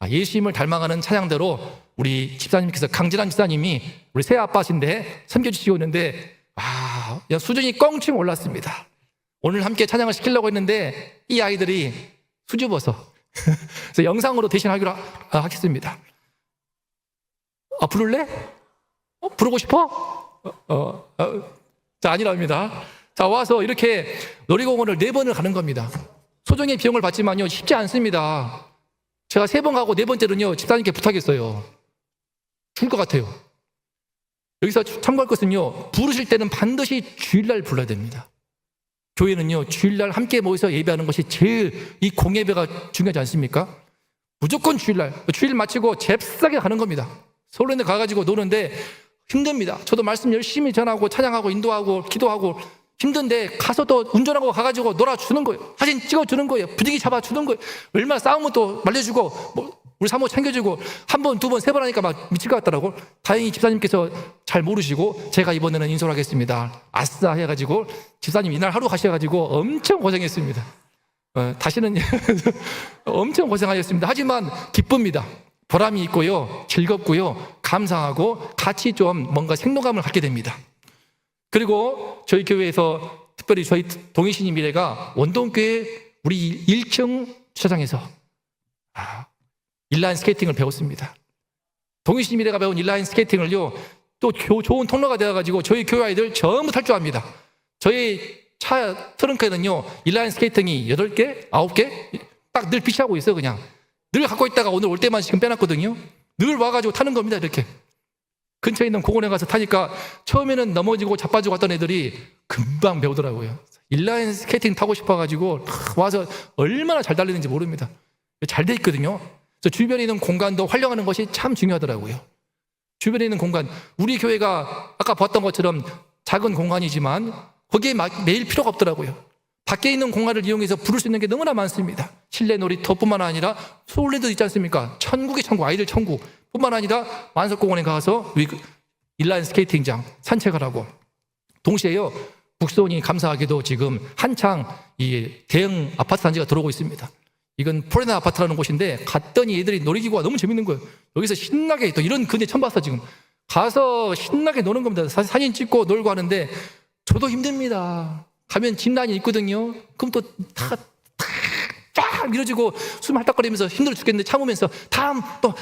예수님을 닮아가는 찬양대로 우리 집사님께서, 강진환 집사님이 우리 새 아빠신데 섬겨주시고 있는데, 수준이 껑충 올랐습니다. 오늘 함께 찬양을 시키려고 했는데 이 아이들이 수줍어서 그래서 영상으로 대신 하기로 하겠습니다. 부를래? 부르고 싶어? 자, 아니랍니다. 자, 와서 이렇게 놀이공원을 4번을 가는 겁니다. 소정의 비용을 받지만요, 쉽지 않습니다. 제가 3번 가고 4번째는요, 집사님께 부탁했어요. 죽을 것 같아요. 여기서 참고할 것은요, 부르실 때는 반드시 주일날 불러야 됩니다. 교회는요, 주일날 함께 모여서 예배하는 것이 제일, 이 공예배가 중요하지 않습니까? 무조건 주일 마치고 잽싸게 가는 겁니다. 서울에 가가지고 노는데 힘듭니다. 저도 말씀 열심히 전하고 찬양하고 인도하고 기도하고 힘든데, 가서 또 운전하고 가가지고 놀아주는 거예요. 사진 찍어주는 거예요. 분위기 잡아주는 거예요. 얼마나 싸우면 또 말려주고, 우리 사모 챙겨주고, 1번, 2번, 3번 하니까 막 미칠 것 같더라고. 다행히 집사님께서 잘 모르시고 제가 이번에는 인솔 하겠습니다, 아싸 해가지고 집사님 이날 하루 가셔가지고 엄청 고생했습니다. 다시는 엄청 고생하셨습니다. 하지만 기쁩니다. 보람이 있고요, 즐겁고요, 감사하고 같이 좀 뭔가 생동감을 갖게 됩니다. 그리고 저희 교회에서 특별히 저희 동희신이 미래가 원동교회 우리 1층 주차장에서 인라인 스케이팅을 배웠습니다. 동희신이 미래가 배운 인라인 스케이팅을요, 또 좋은 통로가 되어가지고 저희 교회 아이들 전부 탈 줄 압니다. 저희 차 트렁크에는요, 인라인 스케이팅이 8개, 9개 딱 늘 비치하고 있어요. 그냥 늘 갖고 있다가 오늘 올 때만 지금 빼놨거든요. 늘 와가지고 타는 겁니다. 이렇게 근처에 있는 공원에 가서 타니까 처음에는 넘어지고 자빠지고 왔던 애들이 금방 배우더라고요. 인라인 스케이팅 타고 싶어가지고 와서 얼마나 잘 달리는지 모릅니다. 잘 돼 있거든요. 그래서 주변에 있는 공간도 활용하는 것이 참 중요하더라고요. 주변에 있는 공간, 우리 교회가 아까 봤던 것처럼 작은 공간이지만 거기에 매일 필요가 없더라고요. 밖에 있는 공간을 이용해서 부를 수 있는 게 너무나 많습니다. 실내 놀이터뿐만 아니라 서울에도 있지 않습니까? 천국의 천국, 아이들 천국 뿐만 아니라 만석공원에 가서 인라인 스케이팅장 산책을 하고, 동시에요, 북소원이 감사하게도 지금 한창 이 대형 아파트 단지가 들어오고 있습니다. 이건 포레나 아파트라는 곳인데 갔더니 애들이 놀이기구가 너무 재밌는 거예요. 여기서 신나게, 또 이런 근데 처음 봤어. 지금 가서 신나게 노는 겁니다. 사진 찍고 놀고 하는데 저도 힘듭니다. 가면 진란이 있거든요. 그럼 또 쫙 밀어주고 숨 헐떡거리면서 힘들어 죽겠는데 참으면서 다음 또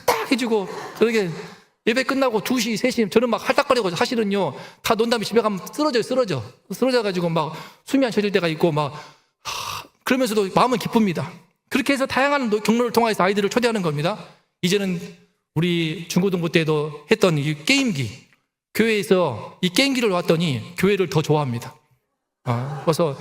딱 해주고, 그러게 예배 끝나고 2시, 3시 저는 막 헐떡거리고, 사실은요 다 논 다음에 집에 가면 쓰러져가지고 막 숨이 안 쉬어질 때가 있고 막 그러면서도 마음은 기쁩니다. 그렇게 해서 다양한 경로를 통해서 아이들을 초대하는 겁니다. 이제는 우리 중고등부 때도 했던 이 게임기, 교회에서 이 게임기를 놨더니 교회를 더 좋아합니다. 그래서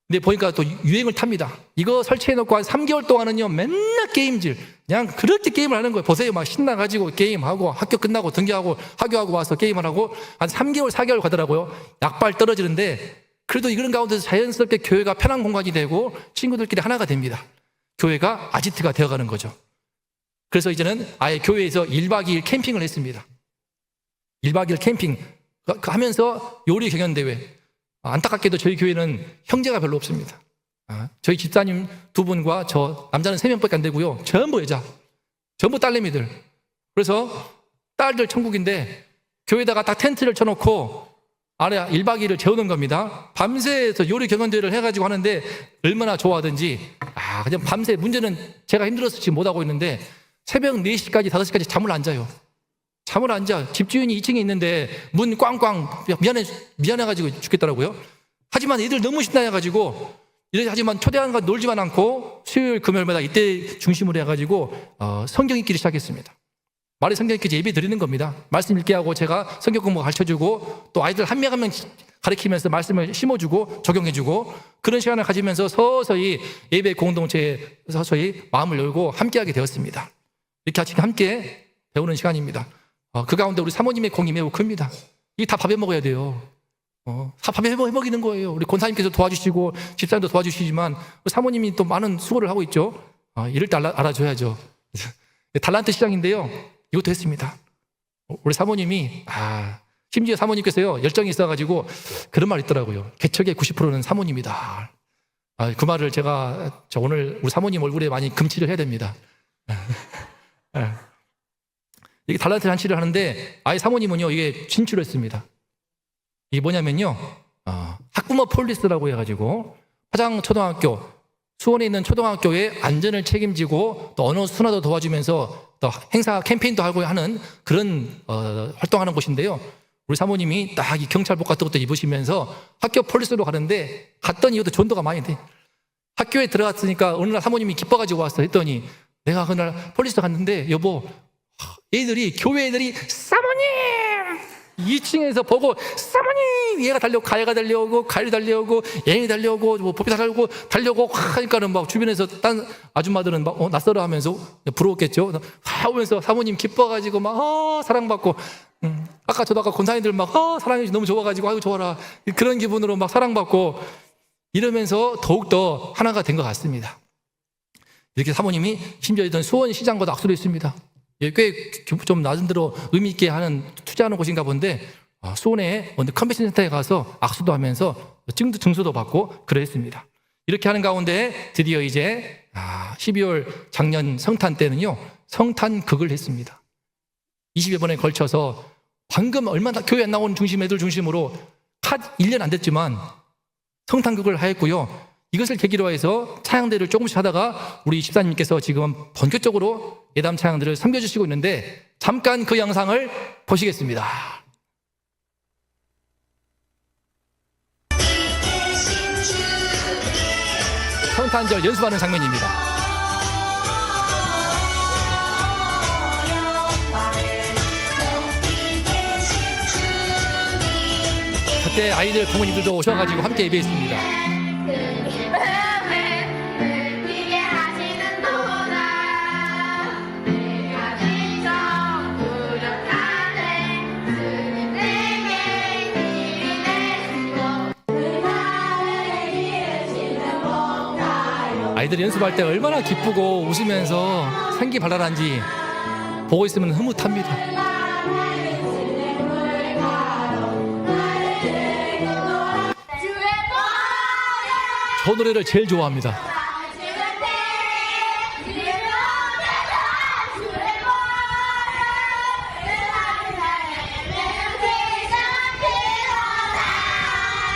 근데 보니까 또 유행을 탑니다. 이거 설치해놓고 한 3개월 동안은요 맨날 게임질, 그냥 그렇게 게임을 하는 거예요. 보세요, 막 신나가지고 게임하고 학교 끝나고 등교하고 하교하고 와서 게임을 하고 한 3개월 4개월 가더라고요. 약발 떨어지는데, 그래도 이런 가운데서 자연스럽게 교회가 편한 공간이 되고 친구들끼리 하나가 됩니다. 교회가 아지트가 되어가는 거죠. 그래서 이제는 아예 교회에서 1박 2일 캠핑을 했습니다. 1박 2일 캠핑 하면서 요리 경연대회. 안타깝게도 저희 교회는 형제가 별로 없습니다. 저희 집사님 2분과 저 남자는 3명밖에 안 되고요, 전부 여자, 전부 딸내미들. 그래서 딸들 천국인데 교회에다가 딱 텐트를 쳐놓고 아래 1박 2일을 재우는 겁니다. 밤새서 요리 경연대회를 해가지고 하는데 얼마나 좋아하든지, 그냥 밤새, 문제는 제가 힘들어서 지금 못하고 있는데 새벽 4시까지 5시까지 잠을 안 자요. 잠을 안 자. 집주인이 2층에 있는데 문 꽝꽝, 미안해가지고 죽겠더라고요. 하지만 애들 너무 신나해가지고, 하지만 초대하는 건 놀지만 않고 수요일 금요일마다 이때 중심으로 해가지고 성경 읽기를 시작했습니다. 말에 성경 읽기 예배 드리는 겁니다. 말씀 읽게 하고 제가 성경 공부 가르쳐주고, 또 아이들 한 명 한 명 가르치면서 말씀을 심어주고 적용해주고, 그런 시간을 가지면서 서서히 예배 공동체에 서서히 마음을 열고 함께하게 되었습니다. 이렇게 같이 함께 배우는 시간입니다. 그 가운데 우리 사모님의 공이 매우 큽니다. 이게 다 밥에 먹어야 돼요. 다 밥에 먹이는 거예요. 우리 권사님께서 도와주시고 집사님도 도와주시지만 사모님이 또 많은 수고를 하고 있죠. 이럴 때 알아줘야죠. 달란트 시장인데요. 이것도 했습니다. 우리 사모님이 심지어 사모님께서요 열정이 있어가지고 그런 말 있더라고요. 개척의 90%는 사모님이다. 그 말을 제가 오늘 우리 사모님 얼굴에 많이 금치를 해야 됩니다. 이게 달란트 잔치를 하는데 아이 사모님은요 이게 진출을 했습니다. 이게 뭐냐면요 학부모 폴리스라고 해가지고 화장초등학교 수원에 있는 초등학교의 안전을 책임지고 또 언어 순화도 도와주면서 또 행사 캠페인도 하고 하는 그런 활동하는 곳인데요. 우리 사모님이 딱 이 경찰복 같은 것도 입으시면서 학교 폴리스로 가는데 갔더니 이것도 전도가 많이 돼. 학교에 들어갔으니까 어느 날 사모님이 기뻐가지고 왔어. 했더니 내가 그날 폴리스 갔는데 여보 애들이 교회 애들이 사모님 2층에서 보고 사모님 얘가 달려오고 가야가 달려오고 가일이 달려오고 애인이 달려오고 뭐 법이 달려오고 하니까는 막 주변에서 딴 아줌마들은 막 낯설어 하면서 부러웠겠죠. 하면서 사모님 기뻐가지고 막 사랑받고 아까 저도 아까 권사님들 막 사랑해 너무 좋아가지고 아이고 좋아라 그런 기분으로 막 사랑받고 이러면서 더욱더 하나가 된 것 같습니다. 이렇게 사모님이 심지어 있던 수원시장과도 악수를 했습니다. 꽤 좀 낮은 데로 의미 있게 하는 투자하는 곳인가 본데 수원에 어느 컨벤션 센터에 가서 악수도 하면서 증서도 받고 그랬습니다. 이렇게 하는 가운데 드디어 이제 12월 작년 성탄 때는요 성탄극을 했습니다. 20여 번에 걸쳐서 방금 얼마나 교회 안 나온 애들 중심으로 1년 안 됐지만 성탄극을 하였고요. 이것을 계기로 해서 찬양대를 조금씩 하다가 우리 집사님께서 지금 본격적으로 예담 찬양들을 섬겨주시고 있는데 잠깐 그 영상을 보시겠습니다. 성탄절 연습하는 장면입니다. 그때 아이들 부모님들도 오셔가지고 함께 예배했습니다. 아이들이 연습할 때 얼마나 기쁘고 웃으면서 생기 발랄한지 보고 있으면 흐뭇합니다. 저 노래를 제일 좋아합니다.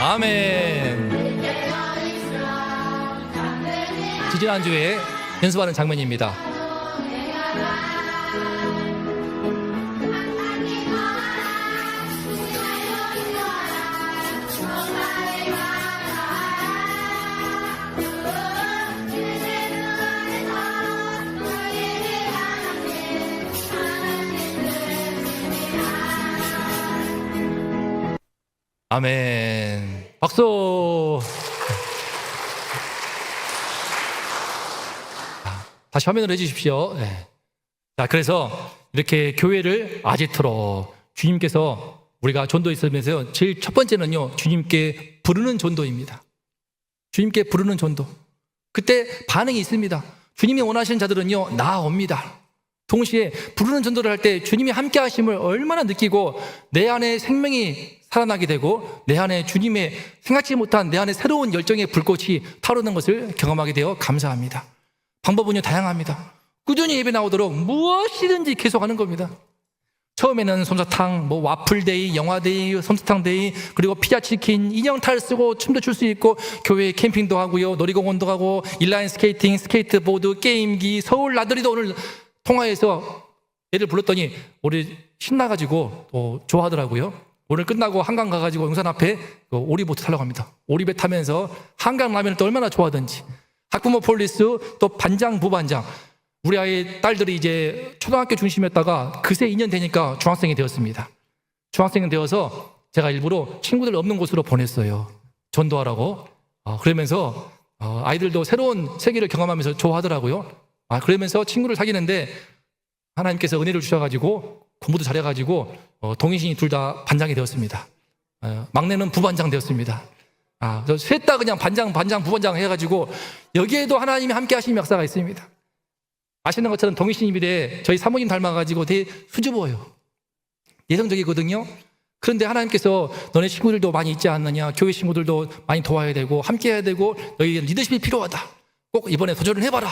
아멘. 지지난주에 연습하는 장면입니다. 아멘. 박수. 다시 화면을 해주십시오. 네. 자, 그래서 이렇게 교회를 아지트로 주님께서 우리가 전도했으면서 제일 첫 번째는요, 주님께 부르는 전도입니다. 주님께 부르는 전도. 그때 반응이 있습니다. 주님이 원하시는 자들은요, 나옵니다. 동시에 부르는 전도를 할 때 주님이 함께 하심을 얼마나 느끼고 내 안에 생명이 살아나게 되고 내 안에 주님의 생각지 못한 내 안에 새로운 열정의 불꽃이 타오르는 것을 경험하게 되어 감사합니다. 방법은요 다양합니다. 꾸준히 예배 나오도록 무엇이든지 계속하는 겁니다. 처음에는 솜사탕, 와플데이, 영화데이, 솜사탕데이, 그리고 피자치킨, 인형탈 쓰고 춤도 출 수 있고 교회 캠핑도 하고요, 놀이공원도 가고 인라인 스케이팅, 스케이트보드, 게임기, 서울 나들이도 오늘 통화해서 애를 불렀더니 우리 신나가지고 또 좋아하더라고요. 오늘 끝나고 한강 가가지고 용산 앞에 오리보트 타려고 합니다. 오리배 타면서 한강 라면을 또 얼마나 좋아하던지. 학부모 폴리스, 또 반장, 부반장. 우리 아이 딸들이 이제 초등학교 중심이었다가 그새 2년 되니까 중학생이 되었습니다. 중학생이 되어서 제가 일부러 친구들 없는 곳으로 보냈어요. 전도하라고. 그러면서 아이들도 새로운 세계를 경험하면서 좋아하더라고요. 그러면서 친구를 사귀는데 하나님께서 은혜를 주셔가지고 공부도 잘해가지고 동희신이 둘 다 반장이 되었습니다. 막내는 부반장 되었습니다. 셋 다 그냥 반장, 부반장 해가지고 여기에도 하나님이 함께 하시는 역사가 있습니다. 아시는 것처럼 동의신입이래 저희 사모님 닮아가지고 되게 수줍어요. 내성적이거든요. 그런데 하나님께서 너네 친구들도 많이 있지 않느냐, 교회 친구들도 많이 도와야 되고 함께 해야 되고 너희 리더십이 필요하다, 꼭 이번에 도전을 해봐라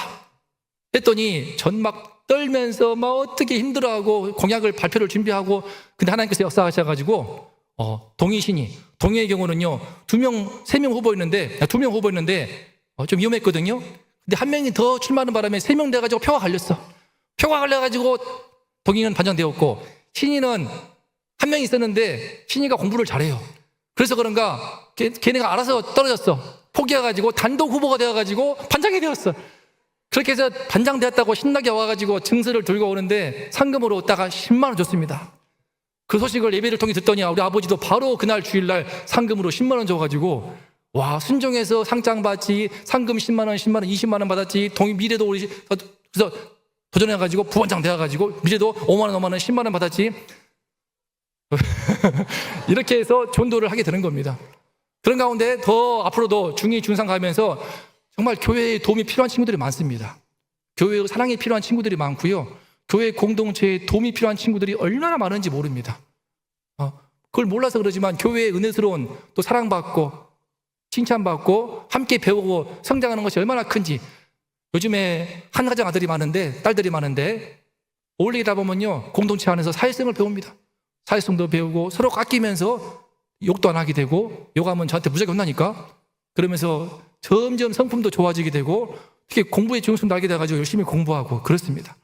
했더니 전 막 떨면서 막 어떻게 힘들어하고 공약을 발표를 준비하고, 근데 하나님께서 역사하셔가지고 동의의 경우는요 3명 후보였는데 좀 위험했거든요. 근데 한 명이 더 출마하는 바람에 3명 돼가지고 표가 갈렸어. 표가 갈려가지고 동의는 반영되었고, 신이는 한 명 있었는데 신이가 공부를 잘해요. 그래서 그런가 걔네가 알아서 떨어졌어. 포기해가지고 단독 후보가 되어가지고 반장이 되었어. 그렇게 해서 반장 되었다고 신나게 와가지고 증서를 들고 오는데 상금으로 따가 10만 원 줬습니다. 그 소식을 예배를 통해 듣더니 우리 아버지도 바로 그날 주일날 상금으로 10만 원 줘가지고, 와, 순종해서 상장 받지, 상금 10만 원, 10만 원, 20만 원 받았지, 미래도 우리 그래서 도전해가지고 부원장 되어가지고 미래도 5만 원, 5만 원, 10만 원 받았지. 이렇게 해서 전도를 하게 되는 겁니다. 그런 가운데 더 앞으로도 중2, 중3 가면서 정말 교회에 도움이 필요한 친구들이 많습니다. 교회의 사랑이 필요한 친구들이 많고요. 교회 공동체에 도움이 필요한 친구들이 얼마나 많은지 모릅니다. 그걸 몰라서 그러지만 교회의 은혜스러운 또 사랑받고 칭찬받고 함께 배우고 성장하는 것이 얼마나 큰지. 요즘에 한 가정 아들이 많은데, 딸들이 많은데 어울리다 보면요 공동체 안에서 사회성을 배웁니다. 사회성도 배우고 서로 깎이면서 욕도 안 하게 되고, 욕하면 저한테 무지하게 혼나니까 그러면서 점점 성품도 좋아지게 되고, 특히 공부에 중심도 알게 돼가지고 열심히 공부하고 그렇습니다.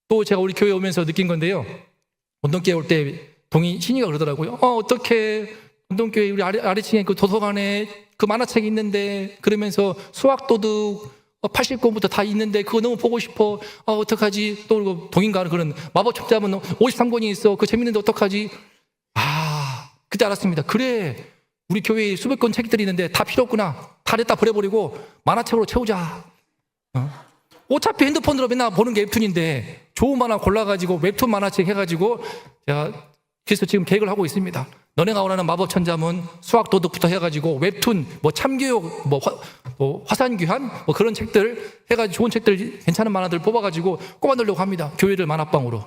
또 제가 우리 교회 오면서 느낀 건데요, 운동교회 올 때 신이가 그러더라고요. 어떻게 운동교회 우리 아래층에 그 도서관에 그 만화책이 있는데, 그러면서 수학도둑 80권부터 다 있는데 그거 너무 보고 싶어. 어떡하지? 또 동인가는 그런 마법 첩자면 53권이 있어. 그거 재밌는데 어떡하지? 그때 알았습니다. 그래, 우리 교회에 수백 권 책들이 있는데 다 필요 없구나. 다 냈다 버려버리고 만화책으로 채우자. 어차피 핸드폰으로 맨날 보는 게 웹툰인데 좋은 만화 골라가지고 웹툰 만화책 해가지고 제가 그래서 지금 계획을 하고 있습니다. 너네가 원하는 마법 천자문, 수학 도덕부터 해가지고 웹툰, 참교육, 화산귀환, 그런 책들 해가지고 좋은 책들, 괜찮은 만화들 뽑아가지고 꼽아놓으려고 합니다. 교회를 만화방으로.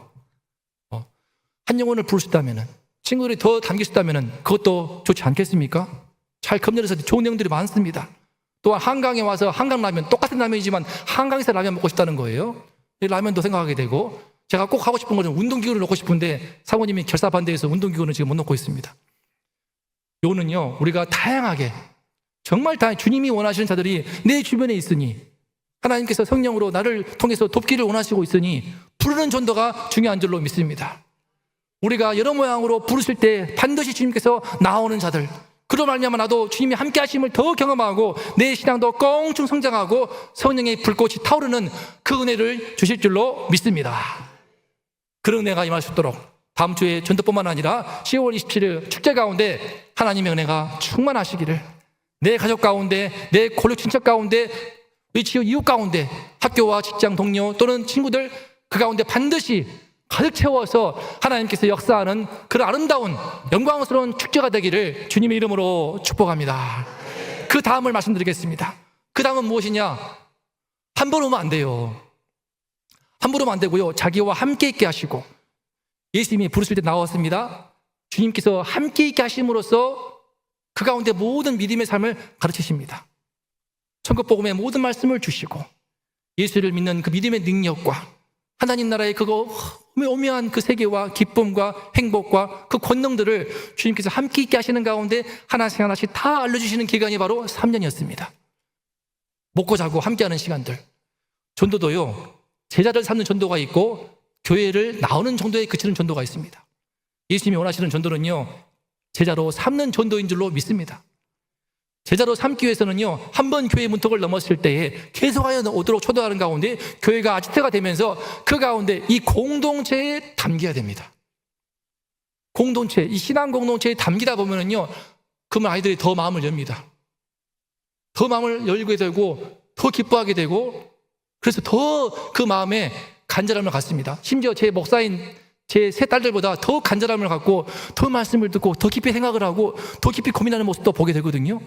한 영혼을 부를 수 있다면은, 친구들이 더 담길 수 있다면은 그것도 좋지 않겠습니까? 잘 검열해서 좋은 내용들이 많습니다. 또한 한강에 와서 한강라면, 똑같은 라면이지만 한강에서 라면 먹고 싶다는 거예요. 이 라면도 생각하게 되고, 제가 꼭 하고 싶은 거는 운동기구를 넣고 싶은데 사모님이 결사 반대해서 운동기구는 지금 못 넣고 있습니다. 요는요, 우리가 다양하게, 정말 주님이 원하시는 자들이 내 주변에 있으니, 하나님께서 성령으로 나를 통해서 돕기를 원하시고 있으니 부르는 전도가 중요한 줄로 믿습니다. 우리가 여러 모양으로 부르실 때 반드시 주님께서 나오는 자들, 그로 말미암아 나도 주님이 함께 하심을 더 경험하고 내 신앙도 껑충 성장하고 성령의 불꽃이 타오르는 그 은혜를 주실 줄로 믿습니다. 그런 은혜가 임할 수 있도록 다음 주에 전도뿐만 아니라 10월 27일 축제 가운데 하나님의 은혜가 충만하시기를, 내 가족 가운데, 내 고려 친척 가운데, 위치 이웃 가운데, 학교와 직장 동료 또는 친구들 그 가운데 반드시 가득 채워서 하나님께서 역사하는 그런 아름다운 영광스러운 축제가 되기를 주님의 이름으로 축복합니다. 그 다음을 말씀드리겠습니다. 그 다음은 무엇이냐? 함부로 오면 안 돼요. 함부로 오면 안 되고요, 자기와 함께 있게 하시고, 예수님이 부르실 때 나왔습니다. 주님께서 함께 있게 하심으로써 그 가운데 모든 믿음의 삶을 가르치십니다. 천국 복음의 모든 말씀을 주시고, 예수를 믿는 그 믿음의 능력과 하나님 나라의 그거 오묘한 그 세계와 기쁨과 행복과 그 권능들을 주님께서 함께 있게 하시는 가운데 하나씩 하나씩 다 알려주시는 기간이 바로 3년이었습니다. 먹고 자고 함께하는 시간들. 전도도요, 제자를 삼는 전도가 있고 교회를 나오는 정도에 그치는 전도가 있습니다. 예수님이 원하시는 전도는요, 제자로 삼는 전도인 줄로 믿습니다. 제자로 삼기 위해서는요, 한번 교회 문턱을 넘었을 때에 계속하여 오도록 초대하는 가운데 교회가 아지트가 되면서 그 가운데 이 공동체에 담겨야 됩니다. 공동체, 이 신앙 공동체에 담기다 보면은요, 그러면 아이들이 더 마음을 엽니다. 더 마음을 열게 되고 더 기뻐하게 되고, 그래서 더 그 마음에 간절함을 갖습니다. 심지어 제 목사인 제 세 딸들보다 더 간절함을 갖고 더 말씀을 듣고 더 깊이 생각을 하고 더 깊이 고민하는 모습도 보게 되거든요.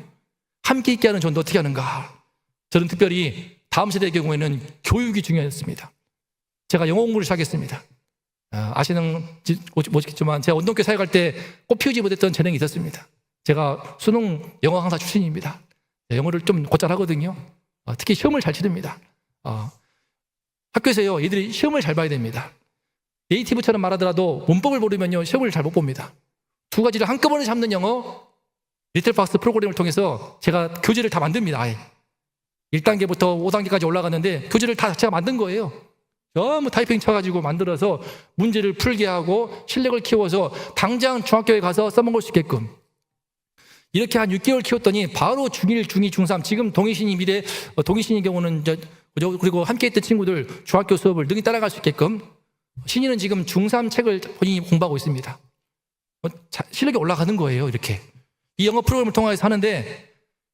함께 있게 하는 전도 어떻게 하는가? 저는 특별히 다음 세대의 경우에는 교육이 중요했습니다. 제가 영어 공부를 시작했습니다. 아시는지 모르겠지만 제가 운동회 사역할 때 꽃 피우지 못했던 재능이 있었습니다. 제가 수능 영어 강사 출신입니다. 영어를 좀 곧잘 하거든요. 특히 시험을 잘 치릅니다. 학교에서요, 얘들이 시험을 잘 봐야 됩니다. 네이티브처럼 말하더라도 문법을 모르면요, 시험을 잘 못 봅니다. 두 가지를 한꺼번에 잡는 영어, 리틀박스 프로그램을 통해서 제가 교재를 다 만듭니다. 아예 1단계부터 5단계까지 올라갔는데 교재를 다 제가 만든 거예요. 전부 타이핑 쳐가지고 만들어서 문제를 풀게 하고 실력을 키워서 당장 중학교에 가서 써먹을 수 있게끔 이렇게 한 6개월 키웠더니 바로 중1, 중2, 중3 지금 동희신이 미래 동희신의 경우는 그리고 함께 했던 친구들 중학교 수업을 능히 따라갈 수 있게끔 신이는 지금 중3 책을 본인이 공부하고 있습니다. 실력이 올라가는 거예요. 이렇게 이 영어 프로그램을 통해서 하는데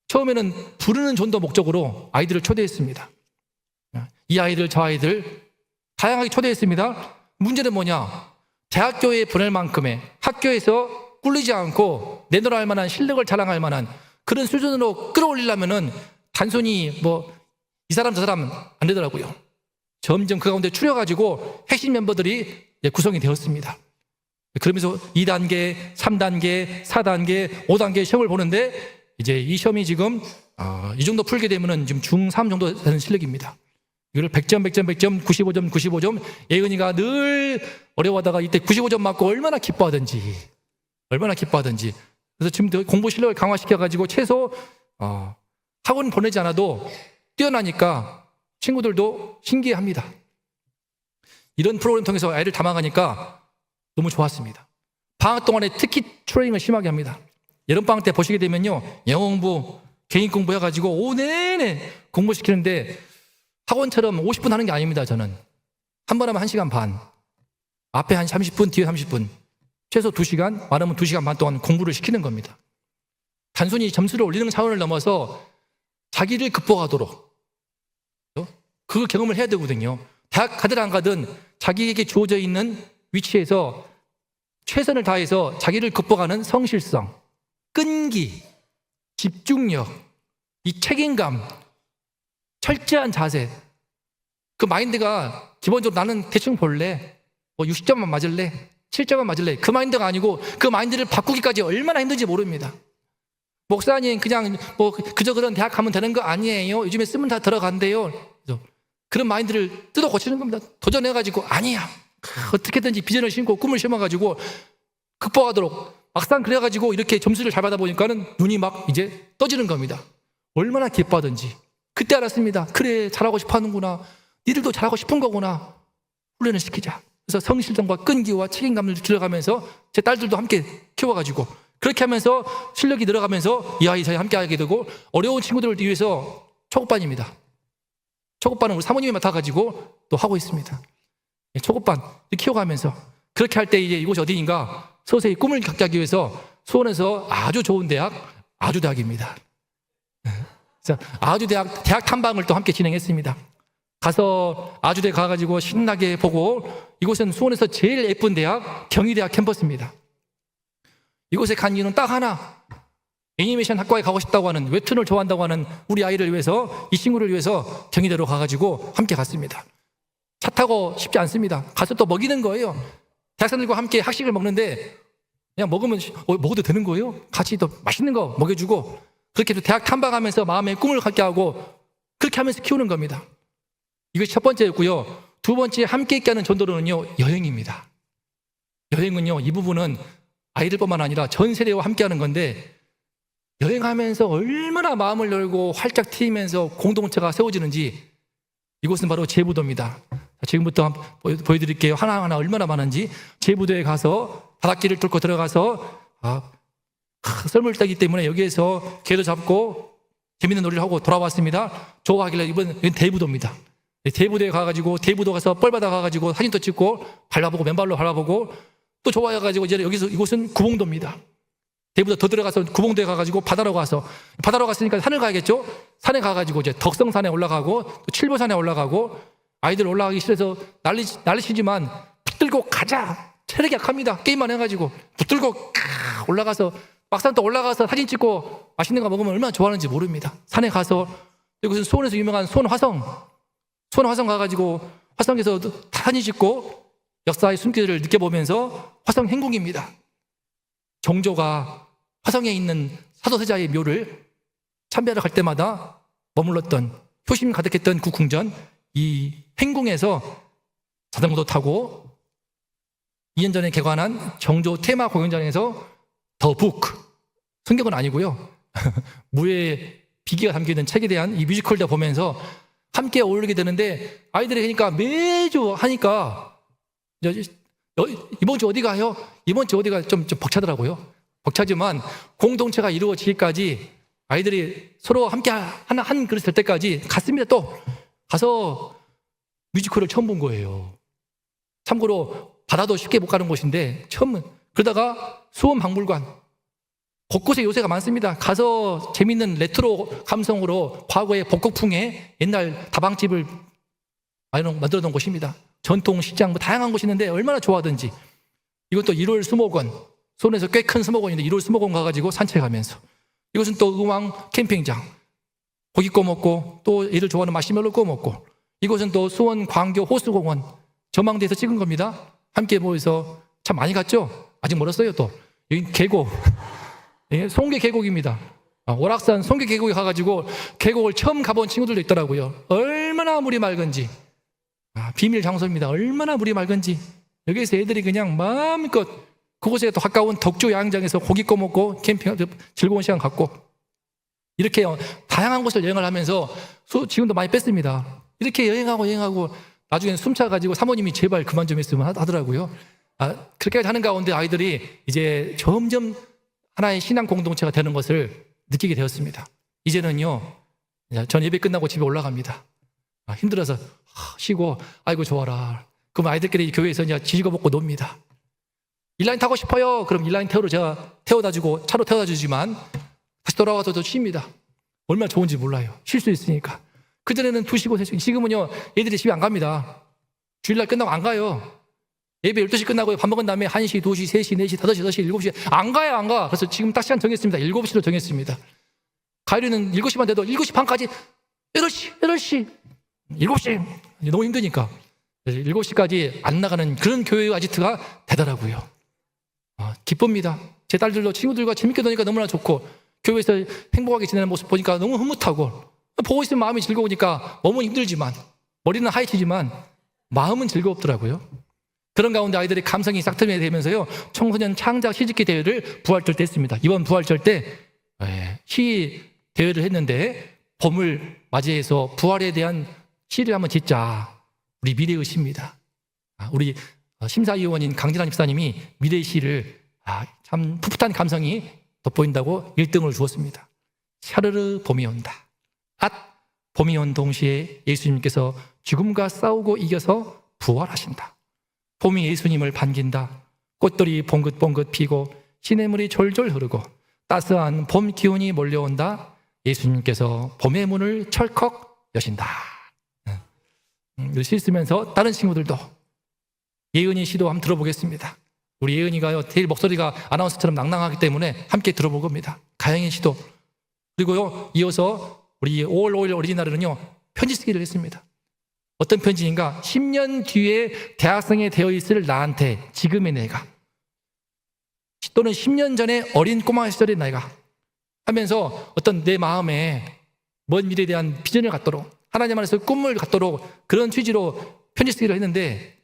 처음에는 부르는 전도 목적으로 아이들을 초대했습니다. 이 아이들 저 아이들 다양하게 초대했습니다. 문제는 뭐냐? 대학교에 보낼 만큼의 학교에서 꿀리지 않고 내놓으라 할 만한 실력을 자랑할 만한 그런 수준으로 끌어올리려면은 단순히 뭐 이 사람 저 사람 안 되더라고요. 점점 그 가운데 추려가지고 핵심 멤버들이 구성이 되었습니다. 그러면서 2단계, 3단계, 4단계, 5단계 시험을 보는데 이제 이 시험이 지금 이 정도 풀게 되면은 지금 중3 정도 되는 실력입니다. 이걸 100점, 100점, 100점, 95점, 95점. 예은이가 늘 어려워하다가 이때 95점 맞고 얼마나 기뻐하든지. 그래서 지금 공부 실력을 강화시켜가지고 최소 학원 보내지 않아도 뛰어나니까 친구들도 신기해합니다. 이런 프로그램 통해서 아이를 담아가니까 너무 좋았습니다. 방학 동안에 특히 트레이닝을 심하게 합니다. 여름방학 때 보시게 되면요, 영어 공부, 개인 공부 해가지고 오후 내내 공부시키는데 학원처럼 50분 하는 게 아닙니다. 저는 한 번 하면 1시간 반, 앞에 한 30분, 뒤에 30분, 최소 2시간, 많으면 2시간 반 동안 공부를 시키는 겁니다. 단순히 점수를 올리는 차원을 넘어서 자기를 극복하도록 그 경험을 해야 되거든요. 대학 가든 안 가든 자기에게 주어져 있는 위치에서 최선을 다해서 자기를 극복하는 성실성, 끈기, 집중력, 이 책임감, 철저한 자세, 그 마인드가 기본적으로 나는 대충 볼래, 뭐 60점만 맞을래, 7점만 맞을래, 그 마인드가 아니고 그 마인드를 바꾸기까지 얼마나 힘든지 모릅니다. 목사님 그냥 뭐 그저 그런 대학 가면 되는 거 아니에요. 요즘에 쓰면 다 들어간대요. 그런 마인드를 뜯어 고치는 겁니다. 도전해가지고 아니야, 어떻게든지 비전을 심고 꿈을 심어가지고 극복하도록 막상 그래가지고 이렇게 점수를 잘 받아보니까는 눈이 막 이제 떠지는 겁니다. 얼마나 기뻐하든지. 그때 알았습니다. 그래, 잘하고 싶어 하는구나. 니들도 잘하고 싶은 거구나. 훈련을 시키자. 그래서 성실성과 끈기와 책임감을 들어가면서 제 딸들도 함께 키워가지고 그렇게 하면서 실력이 늘어가면서 이 아이 저희 함께 하게 되고 어려운 친구들을 위해서 초급반입니다. 초급반은 우리 사모님이 맡아가지고 또 하고 있습니다. 초급반 키워가면서 그렇게 할 때 이제 이곳이 어디인가 서서히 꿈을 갖게 하기 위해서 수원에서 아주 좋은 대학, 아주대학입니다. 그래서 아주대학 대학 탐방을 또 함께 진행했습니다. 가서 아주대 가가지고 신나게 보고 이곳은 수원에서 제일 예쁜 대학 경희대학 캠퍼스입니다. 이곳에 간 이유는 딱 하나, 애니메이션 학과에 가고 싶다고 하는, 웹툰을 좋아한다고 하는 우리 아이를 위해서, 이 친구를 위해서 경희대로 가가지고 함께 갔습니다. 차 타고 쉽지 않습니다. 가서 또 먹이는 거예요. 대학생들과 함께 학식을 먹는데 그냥 먹어도 되는 거예요. 같이 또 맛있는 거 먹여주고 그렇게 또 대학 탐방하면서 마음의 꿈을 갖게 하고 그렇게 하면서 키우는 겁니다. 이것이 첫 번째였고요. 두 번째 함께 있게 하는 전도로는요, 여행입니다. 여행은요, 이 부분은 아이들뿐만 아니라 전 세대와 함께 하는 건데 여행하면서 얼마나 마음을 열고 활짝 트이면서 공동체가 세워지는지 이곳은 바로 제부도입니다. 지금부터 보여드릴게요. 하나하나 얼마나 많은지. 제부도에 가서 바닷길을 뚫고 들어가서 썰물 따기 때문에 여기에서 개도 잡고 재밌는 놀이를 하고 돌아왔습니다. 좋아하길래 이번 대부도입니다. 대부도에 가가지고 대부도 가서 뻘바다 가가지고 사진도 찍고 발라보고 맨발로 발라보고 또 좋아해가지고 이제 여기서 이곳은 구봉도입니다. 대부도 더 들어가서 구봉도에 가가지고 바다로 갔으니까 산을 가야겠죠. 산에 가가지고 이제 덕성산에 올라가고 또 칠보산에 올라가고 아이들 올라가기 싫어서 난리치지만 붙들고 가자. 체력이 약합니다. 게임만 해가지고 붙들고 올라가서 막상 또 올라가서 사진 찍고 맛있는 거 먹으면 얼마나 좋아하는지 모릅니다. 산에 가서 이것은 수원에서 유명한 수원화성 가가지고 화성에서 사진 짓고 역사의 숨길을 느껴보면서 화성 행궁입니다. 정조가 화성에 있는 사도세자의 묘를 참배하러 갈 때마다 머물렀던, 효심 가득했던 그 궁전, 이 행궁에서 자전거도 타고 2년 전에 개관한 정조 테마 공연장에서 더 북, 성경은 아니고요, 무의 비기가 담겨있는 책에 대한 이 뮤지컬도 보면서 함께 어울리게 되는데, 아이들이 그러니까 매주 하니까 이번 주 어디 가요? 이번 주 어디가 좀 벅차더라고요. 벅차지만 공동체가 이루어지기까지 아이들이 서로 함께 한 그릇 될 때까지 갔습니다. 또 가서 뮤지컬을 처음 본 거예요. 참고로 바다도 쉽게 못 가는 곳인데 처음, 그러다가 수원박물관 곳곳에 요새가 많습니다. 가서 재밌는 레트로 감성으로 과거의 복고풍의 옛날 다방집을 만들어 놓은 곳입니다. 전통시장 뭐 다양한 곳이 있는데 얼마나 좋아하든지. 이건 또 1월 수목원, 수원에서 꽤 큰 수목원인데 1월 수목원 가가지고 산책하면서, 이것은 또 의왕 캠핑장, 고기 구워 먹고 또 애들 좋아하는 마시멜로 구워 먹고, 이곳은 또 수원 광교 호수공원 전망대에서 찍은 겁니다. 함께 모여서 참 많이 갔죠. 아직 멀었어요. 또 여기 계곡, 송계 계곡입니다. 오락산 송계 계곡에 가가지고 계곡을 처음 가본 친구들도 있더라고요. 얼마나 물이 맑은지, 비밀 장소입니다. 얼마나 물이 맑은지. 여기에서 애들이 그냥 마음껏, 그곳에 또 가까운 덕주 야영장에서 고기 구워 먹고 캠핑 즐거운 시간 갖고, 이렇게 다양한 곳을 여행을 하면서 지금도 많이 뺐습니다. 이렇게 여행하고 나중에 숨차가지고 사모님이 제발 그만 좀 했으면 하더라고요. 그렇게 하는 가운데 아이들이 이제 점점 하나의 신앙 공동체가 되는 것을 느끼게 되었습니다. 이제는요, 전 예배 끝나고 집에 올라갑니다. 힘들어서 쉬고, 아이고 좋아라. 그럼 아이들끼리 교회에서 이제 지지고 먹고 놉니다. 인라인 타고 싶어요. 그럼 인라인 제가 태워다주고, 차로 태워다주지만 다시 돌아와서도 쉽니다. 얼마나 좋은지 몰라요. 쉴 수 있으니까. 그전에는 2시고 3시, 지금은요 애들이 집에 안 갑니다. 주일날 끝나고 안 가요. 예배 12시 끝나고 밥 먹은 다음에 1시, 2시, 3시, 4시, 5시, 6시, 7시 안 가요, 안 가. 그래서 지금 딱 시간 정했습니다. 7시로 정했습니다. 가을에는 7시만 돼도 7시 반까지 8시 7시 너무 힘드니까 7시까지 안 나가는 그런 교회 아지트가 되더라고요. 기쁩니다. 제 딸들도 친구들과 재밌게 노니까 너무나 좋고, 교회에서 행복하게 지내는 모습 보니까 너무 흐뭇하고, 보고 있으면 마음이 즐거우니까 몸은 힘들지만, 머리는 하얘지지만 마음은 즐겁더라고요. 그런 가운데 아이들의 감성이 싹트게 되면서요, 청소년 창작 시집기 대회를 부활절 때 했습니다. 이번 부활절 때 시 대회를 했는데, 봄을 맞이해서 부활에 대한 시를 한번 짓자. 우리 미래의 시입니다. 우리 심사위원인 강진환 집사님이 미래의 시를 참 풋풋한 감성이 돋보인다고 1등을 주었습니다. 샤르르 봄이 온다. 봄이 온 동시에 예수님께서 죽음과 싸우고 이겨서 부활하신다. 봄이 예수님을 반긴다. 꽃들이 봉긋봉긋 피고 시냇물이 졸졸 흐르고 따스한 봄 기운이 몰려온다. 예수님께서 봄의 문을 철컥 여신다. 시 쓰면서 다른 친구들도 예은이 시도 한번 들어보겠습니다. 우리 예은이가요, 제일 목소리가 아나운서처럼 낭낭하기 때문에 함께 들어볼 겁니다. 가영의 시도. 그리고요, 이어서 우리 5월 5일 오리지널은요, 편지 쓰기를 했습니다. 어떤 편지인가? 10년 뒤에 대학생이 되어 있을 나한테 지금의 내가, 또는 10년 전에 어린 꼬마 시절의 내가 하면서 어떤 내 마음에 먼 미래에 대한 비전을 갖도록, 하나님 안에서 꿈을 갖도록, 그런 취지로 편지 쓰기를 했는데,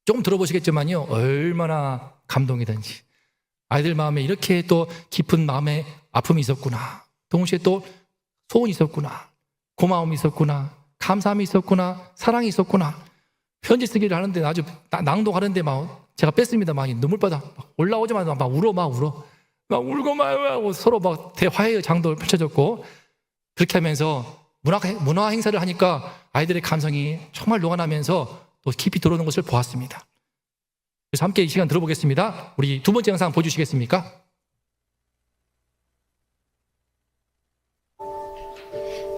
조금 들어보시겠지만요, 얼마나 감동이든지, 아이들 마음에 이렇게 또 깊은 마음의 아픔이 있었구나, 동시에 또 소원이 있었구나, 고마움이 있었구나, 감사함이 있었구나, 사랑이 있었구나. 편지 쓰기를 하는데, 아주 낭독하는데 막 제가 뺐습니다. 막 눈물바다 올라오자마자 막 울고 막 울고 서로 막 대화의 장도를 펼쳐졌고, 그렇게 하면서 문화 행사를 하니까 아이들의 감성이 정말 녹아나면서 또 깊이 들어오는 것을 보았습니다. 그래서 함께 이 시간 들어보겠습니다. 우리 두 번째 영상 보여주시겠습니까?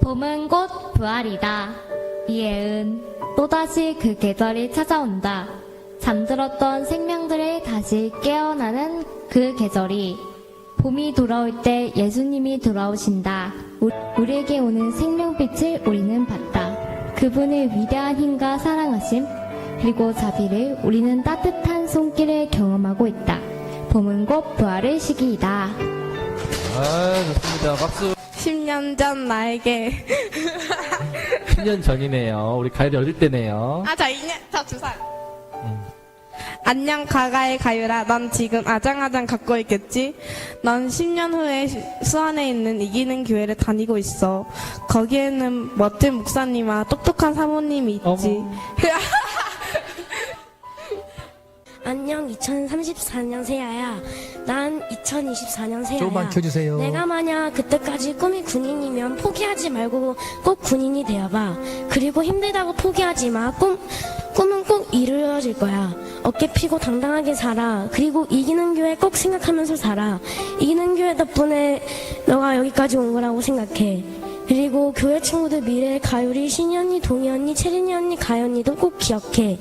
봄은 곧 부활이다. 이해은 또다시 그 계절이 찾아온다. 잠들었던 생명들이 다시 깨어나는 그 계절이, 봄이 돌아올 때 예수님이 돌아오신다. 우리에게 오는 생명빛을 우리는 봤다. 그분의 위대한 힘과 사랑하심, 그리고 자비를 우리는 따뜻한 손길에 경험하고 있다. 봄은 곧 부활의 시기이다. 좋습니다. 박수. 10년 전 나에게 10년 전이네요. 우리 가을이 어릴 때네요. 저 2살. 안녕 가가의 가유라. 넌 지금 아장아장 갖고 있겠지? 넌 10년 후에 수원에 있는 이기는 교회를 다니고 있어. 거기에는 멋진 목사님과 똑똑한 사모님이 있지. 안녕 2034년 새야야. 난 2024년 새야야. 조금만 켜주세요. 내가 만약 그때까지 꿈이 군인이면 포기하지 말고 꼭 군인이 되어봐. 그리고 힘들다고 포기하지 마. 꿈은 꼭 이루어질 거야. 어깨 피고 당당하게 살아. 그리고 이기는 교회 꼭 생각하면서 살아. 이기는 교회 덕분에 너가 여기까지 온 거라고 생각해. 그리고 교회 친구들 미래 가율이, 신이 언니, 동희 언니, 채린이 언니, 가연 언니도 꼭 기억해.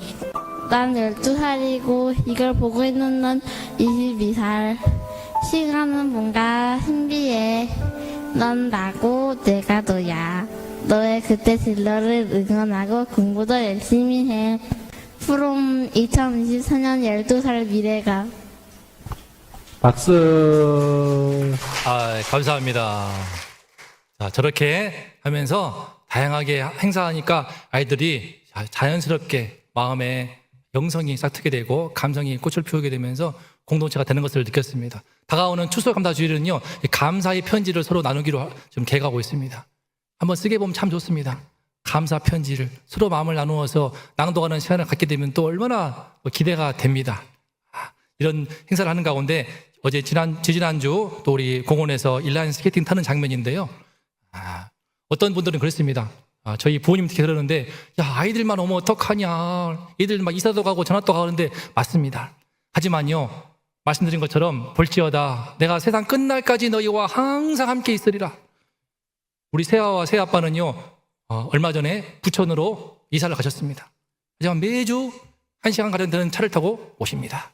난 12살이고 이걸 보고 있는 넌 22살. 시간은 뭔가 신비해. 넌 나고 내가 너야. 너의 그때 진로를 응원하고 공부도 열심히 해. 프롬 2024년 12살 미래가. 박수. 감사합니다. 자, 저렇게 하면서 다양하게 행사하니까 아이들이 자연스럽게 마음에 영성이 싹트게 되고 감성이 꽃을 피우게 되면서 공동체가 되는 것을 느꼈습니다. 다가오는 추수감사주일은요, 감사의 편지를 서로 나누기로 좀 계획하고 있습니다. 한번 쓰게 보면 참 좋습니다. 감사 편지를 서로 마음을 나누어서 낭독하는 시간을 갖게 되면 또 얼마나 기대가 됩니다. 이런 행사를 하는 가운데 어제 지지난주 또 우리 공원에서 인라인 스케이팅 타는 장면인데요. 어떤 분들은 그랬습니다. 저희 부모님께 그러는데, 야, 아이들만 오면 어떡하냐. 애들 막 이사도 가고 전화도 가는데, 맞습니다. 하지만요, 말씀드린 것처럼 볼지어다 내가 세상 끝날까지 너희와 항상 함께 있으리라. 우리 새아와 새아빠는요, 얼마 전에 부천으로 이사를 가셨습니다. 하지만 매주 1시간 가량 되는 차를 타고 오십니다.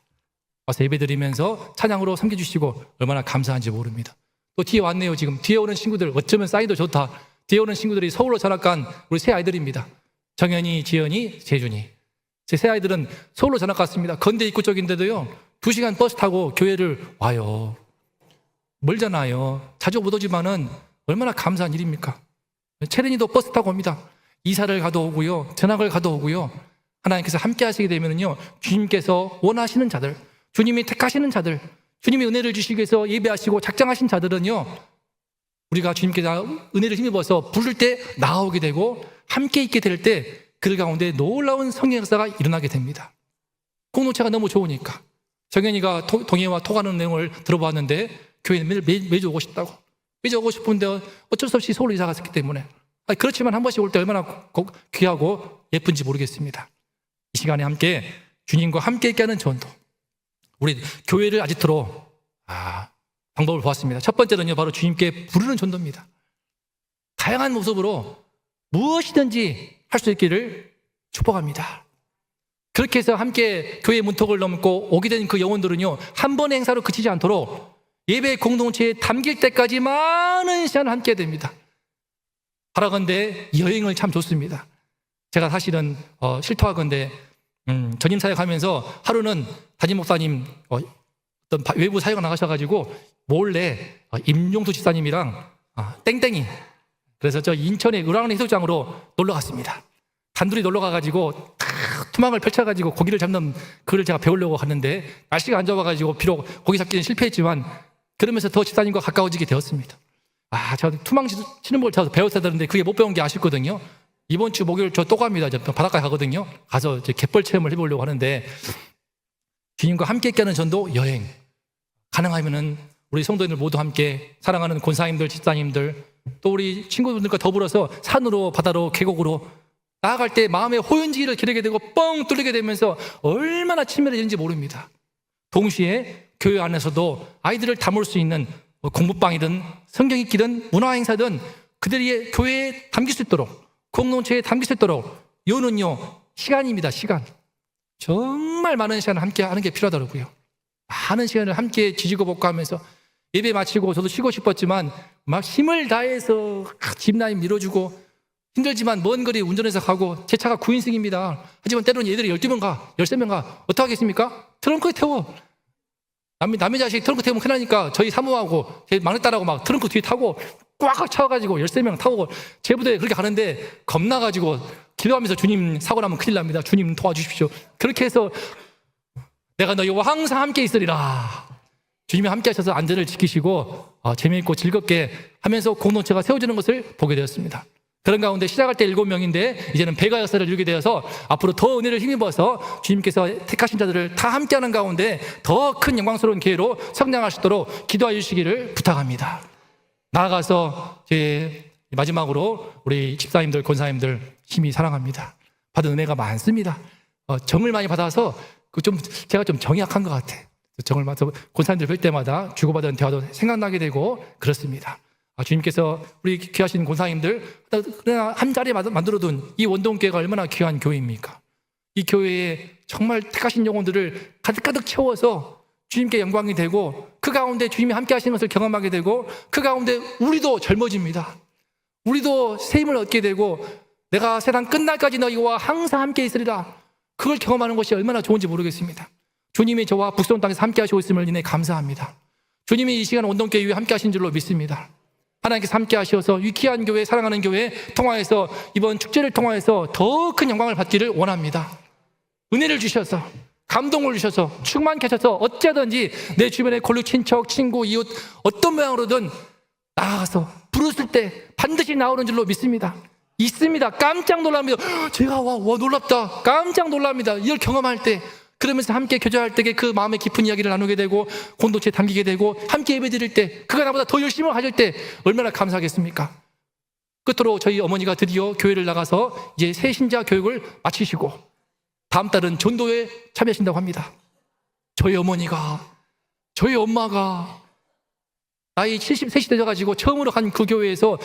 와서 예배드리면서 찬양으로 섬겨주시고 얼마나 감사한지 모릅니다. 또 뒤에 왔네요. 지금 뒤에 오는 친구들, 어쩌면 사이도 좋다. 뒤에 오는 친구들이 서울로 전학 간 우리 새 아이들입니다. 정현이, 지연이, 재준이. 제 새 아이들은 서울로 전학 갔습니다. 건대 입구 쪽인데도요, 2시간 버스 타고 교회를 와요. 멀잖아요. 자주 못 오지만은 얼마나 감사한 일입니까? 채린이도 버스 타고 옵니다. 이사를 가도 오고요, 전학을 가도 오고요. 하나님께서 함께 하시게 되면은요, 주님께서 원하시는 자들, 주님이 택하시는 자들, 주님이 은혜를 주시기 위해서 예배하시고 작정하신 자들은요, 우리가 주님께서 은혜를 힘입어서 부를 때 나오게 되고 함께 있게 될 때 그 가운데 놀라운 성령 역사가 일어나게 됩니다. 공동체가 너무 좋으니까. 정현이가 동해와 토가는 내용을 들어봤는데 교회는 매주 오고 싶다고. 매주 오고 싶은데 어쩔 수 없이 서울로 이사 갔기 때문에. 그렇지만 한 번씩 올 때 얼마나 귀하고 예쁜지 모르겠습니다. 이 시간에 함께 주님과 함께 있게 하는 전도. 우리 교회를 아지트로 방법을 보았습니다. 첫 번째는요, 바로 주님께 부르는 전도입니다. 다양한 모습으로 무엇이든지 할 수 있기를 축복합니다. 그렇게 해서 함께 교회 문턱을 넘고 오게 된 그 영혼들은요, 한 번의 행사로 그치지 않도록 예배 공동체에 담길 때까지 많은 시간을 함께 됩니다. 바라건대 여행을 참 좋습니다. 제가 사실은 실토하건대 전임 사역하면서 하루는 담임 목사님 어떤 외부 사역을 나가셔가지고 몰래 임용수 집사님이랑 땡땡이, 그래서 저 인천의 을왕리 해수장으로 놀러 갔습니다. 단둘이 놀러 가가지고 투망을 펼쳐가지고 고기를 잡는 그걸 제가 배우려고 갔는데 날씨가 안 좋아가지고 비록 고기 잡기는 실패했지만 그러면서 더 집사님과 가까워지게 되었습니다. 제가 투망 치는 걸 배웠어야 되는데 그게 못 배운 게 아쉽거든요. 이번 주 목요일 저 또 갑니다. 저 바닷가에 가거든요. 가서 이제 갯벌 체험을 해보려고 하는데, 주님과 함께 있게 하는 전도 여행, 가능하면은 우리 성도님들 모두 함께 사랑하는 권사님들, 집사님들, 또 우리 친구분들과 더불어서 산으로, 바다로, 계곡으로 나아갈 때 마음의 호연지기를 기르게 되고 뻥 뚫리게 되면서 얼마나 친밀해지는지 모릅니다. 동시에 교회 안에서도 아이들을 담을 수 있는 공부방이든 성경 읽기든 문화행사든 그들이 교회에 담길 수 있도록, 공동체에 담길 수 있도록 요는요, 시간입니다. 시간. 정말 많은 시간을 함께 하는 게 필요하더라고요. 많은 시간을 함께 지지고 볶고 하면서 예배 마치고 저도 쉬고 싶었지만 막 힘을 다해서 집라인 밀어주고 힘들지만 먼 거리 운전해서 가고 제 차가 9인승입니다. 하지만 때로는 얘들이 12명 가, 13명 가. 어떻게 하겠습니까? 트렁크에 태워. 남의 자식 트렁크 태우면 큰일 나니까 저희 사모하고 제 막내딸하고 막 트렁크 뒤에 타고 꽉 차가지고 13명 타고 제 부대에 그렇게 가는데 겁나가지고 기도하면서 주님 사고 나면 큰일 납니다. 주님 도와주십시오. 그렇게 해서 내가 너희와 항상 함께 있으리라. 주님이 함께 하셔서 안전을 지키시고 재미있고 즐겁게 하면서 공동체가 세워지는 것을 보게 되었습니다. 그런 가운데 시작할 때 7명인데 이제는 배가 역사를 이루게 되어서 앞으로 더 은혜를 힘입어서 주님께서 택하신 자들을 다 함께하는 가운데 더 큰 영광스러운 기회로 성장할 수 있도록 기도해 주시기를 부탁합니다. 나아가서 제 마지막으로 우리 집사님들, 권사님들 심히 사랑합니다. 받은 은혜가 많습니다. 정을 많이 받아서 제가 좀 정이 약한 것 같아. 정을 받아서 권사님들 뵐 때마다 주고받은 대화도 생각나게 되고 그렇습니다. 주님께서 우리 귀하신 권사님들 그러나 한 자리에 만들어둔 이 원동교회가 얼마나 귀한 교회입니까? 이 교회에 정말 택하신 영혼들을 가득가득 채워서 주님께 영광이 되고 그 가운데 주님이 함께 하시는 것을 경험하게 되고 그 가운데 우리도 젊어집니다. 우리도 새 힘을 얻게 되고 내가 세상 끝날까지 너희와 항상 함께 있으리라. 그걸 경험하는 것이 얼마나 좋은지 모르겠습니다. 주님이 저와 북송 땅에서 함께 하시고 있음을 인해 감사합니다. 주님이 이 시간 원동교회에 함께 하신 줄로 믿습니다. 하나님께서 함께 하셔서 유쾌한 교회, 사랑하는 교회 통화해서 이번 축제를 통화해서 더 큰 영광을 받기를 원합니다. 은혜를 주셔서 감동을 주셔서 충만케 하셔서 어찌하든지 내 주변의 권력 친척, 친구, 이웃 어떤 모양으로든 나아가서 부르실 때 반드시 나오는 줄로 믿습니다. 있습니다. 깜짝 놀랍니다. 제가 와 놀랍다. 깜짝 놀랍니다. 이걸 경험할 때 그러면서 함께 교제할 때 그 마음의 깊은 이야기를 나누게 되고 공동체에 담기게 되고 함께 예배드릴 때 그가 나보다 더 열심히 가질 때 얼마나 감사하겠습니까? 끝으로 저희 어머니가 드디어 교회를 나가서 이제 새 신자 교육을 마치시고 다음 달은 전도에 참여하신다고 합니다. 저희 어머니가 저희 엄마가 나이 73이 되어가지고 처음으로 간 그 교회에서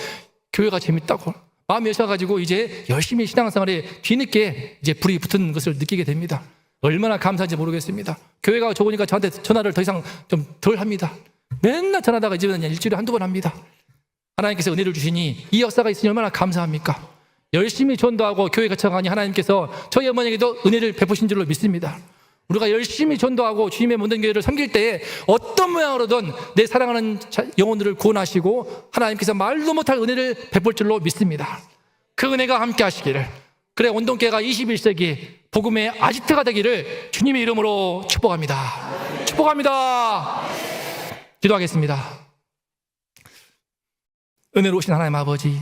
교회가 재밌다고 마음이 여셔가지고 이제 열심히 신앙생활에 뒤늦게 이제 불이 붙은 것을 느끼게 됩니다. 얼마나 감사한지 모르겠습니다. 교회가 좋으니까 저한테 전화를 더 이상 좀 덜 합니다. 맨날 전화하다가 이제는 일주일에 한두 번 합니다. 하나님께서 은혜를 주시니 이 역사가 있으니 얼마나 감사합니까? 열심히 전도하고 교회 거쳐가니 하나님께서 저희 어머니에게도 은혜를 베푸신 줄로 믿습니다. 우리가 열심히 전도하고 주님의 모든 교회를 섬길 때에 어떤 모양으로든 내 사랑하는 영혼들을 구원하시고 하나님께서 말도 못할 은혜를 베풀 줄로 믿습니다. 그 은혜가 함께 하시기를 그래 원동교회가 21세기 복음의 아지트가 되기를 주님의 이름으로 축복합니다. 축복합니다. 기도하겠습니다. 은혜로우신 하나님 아버지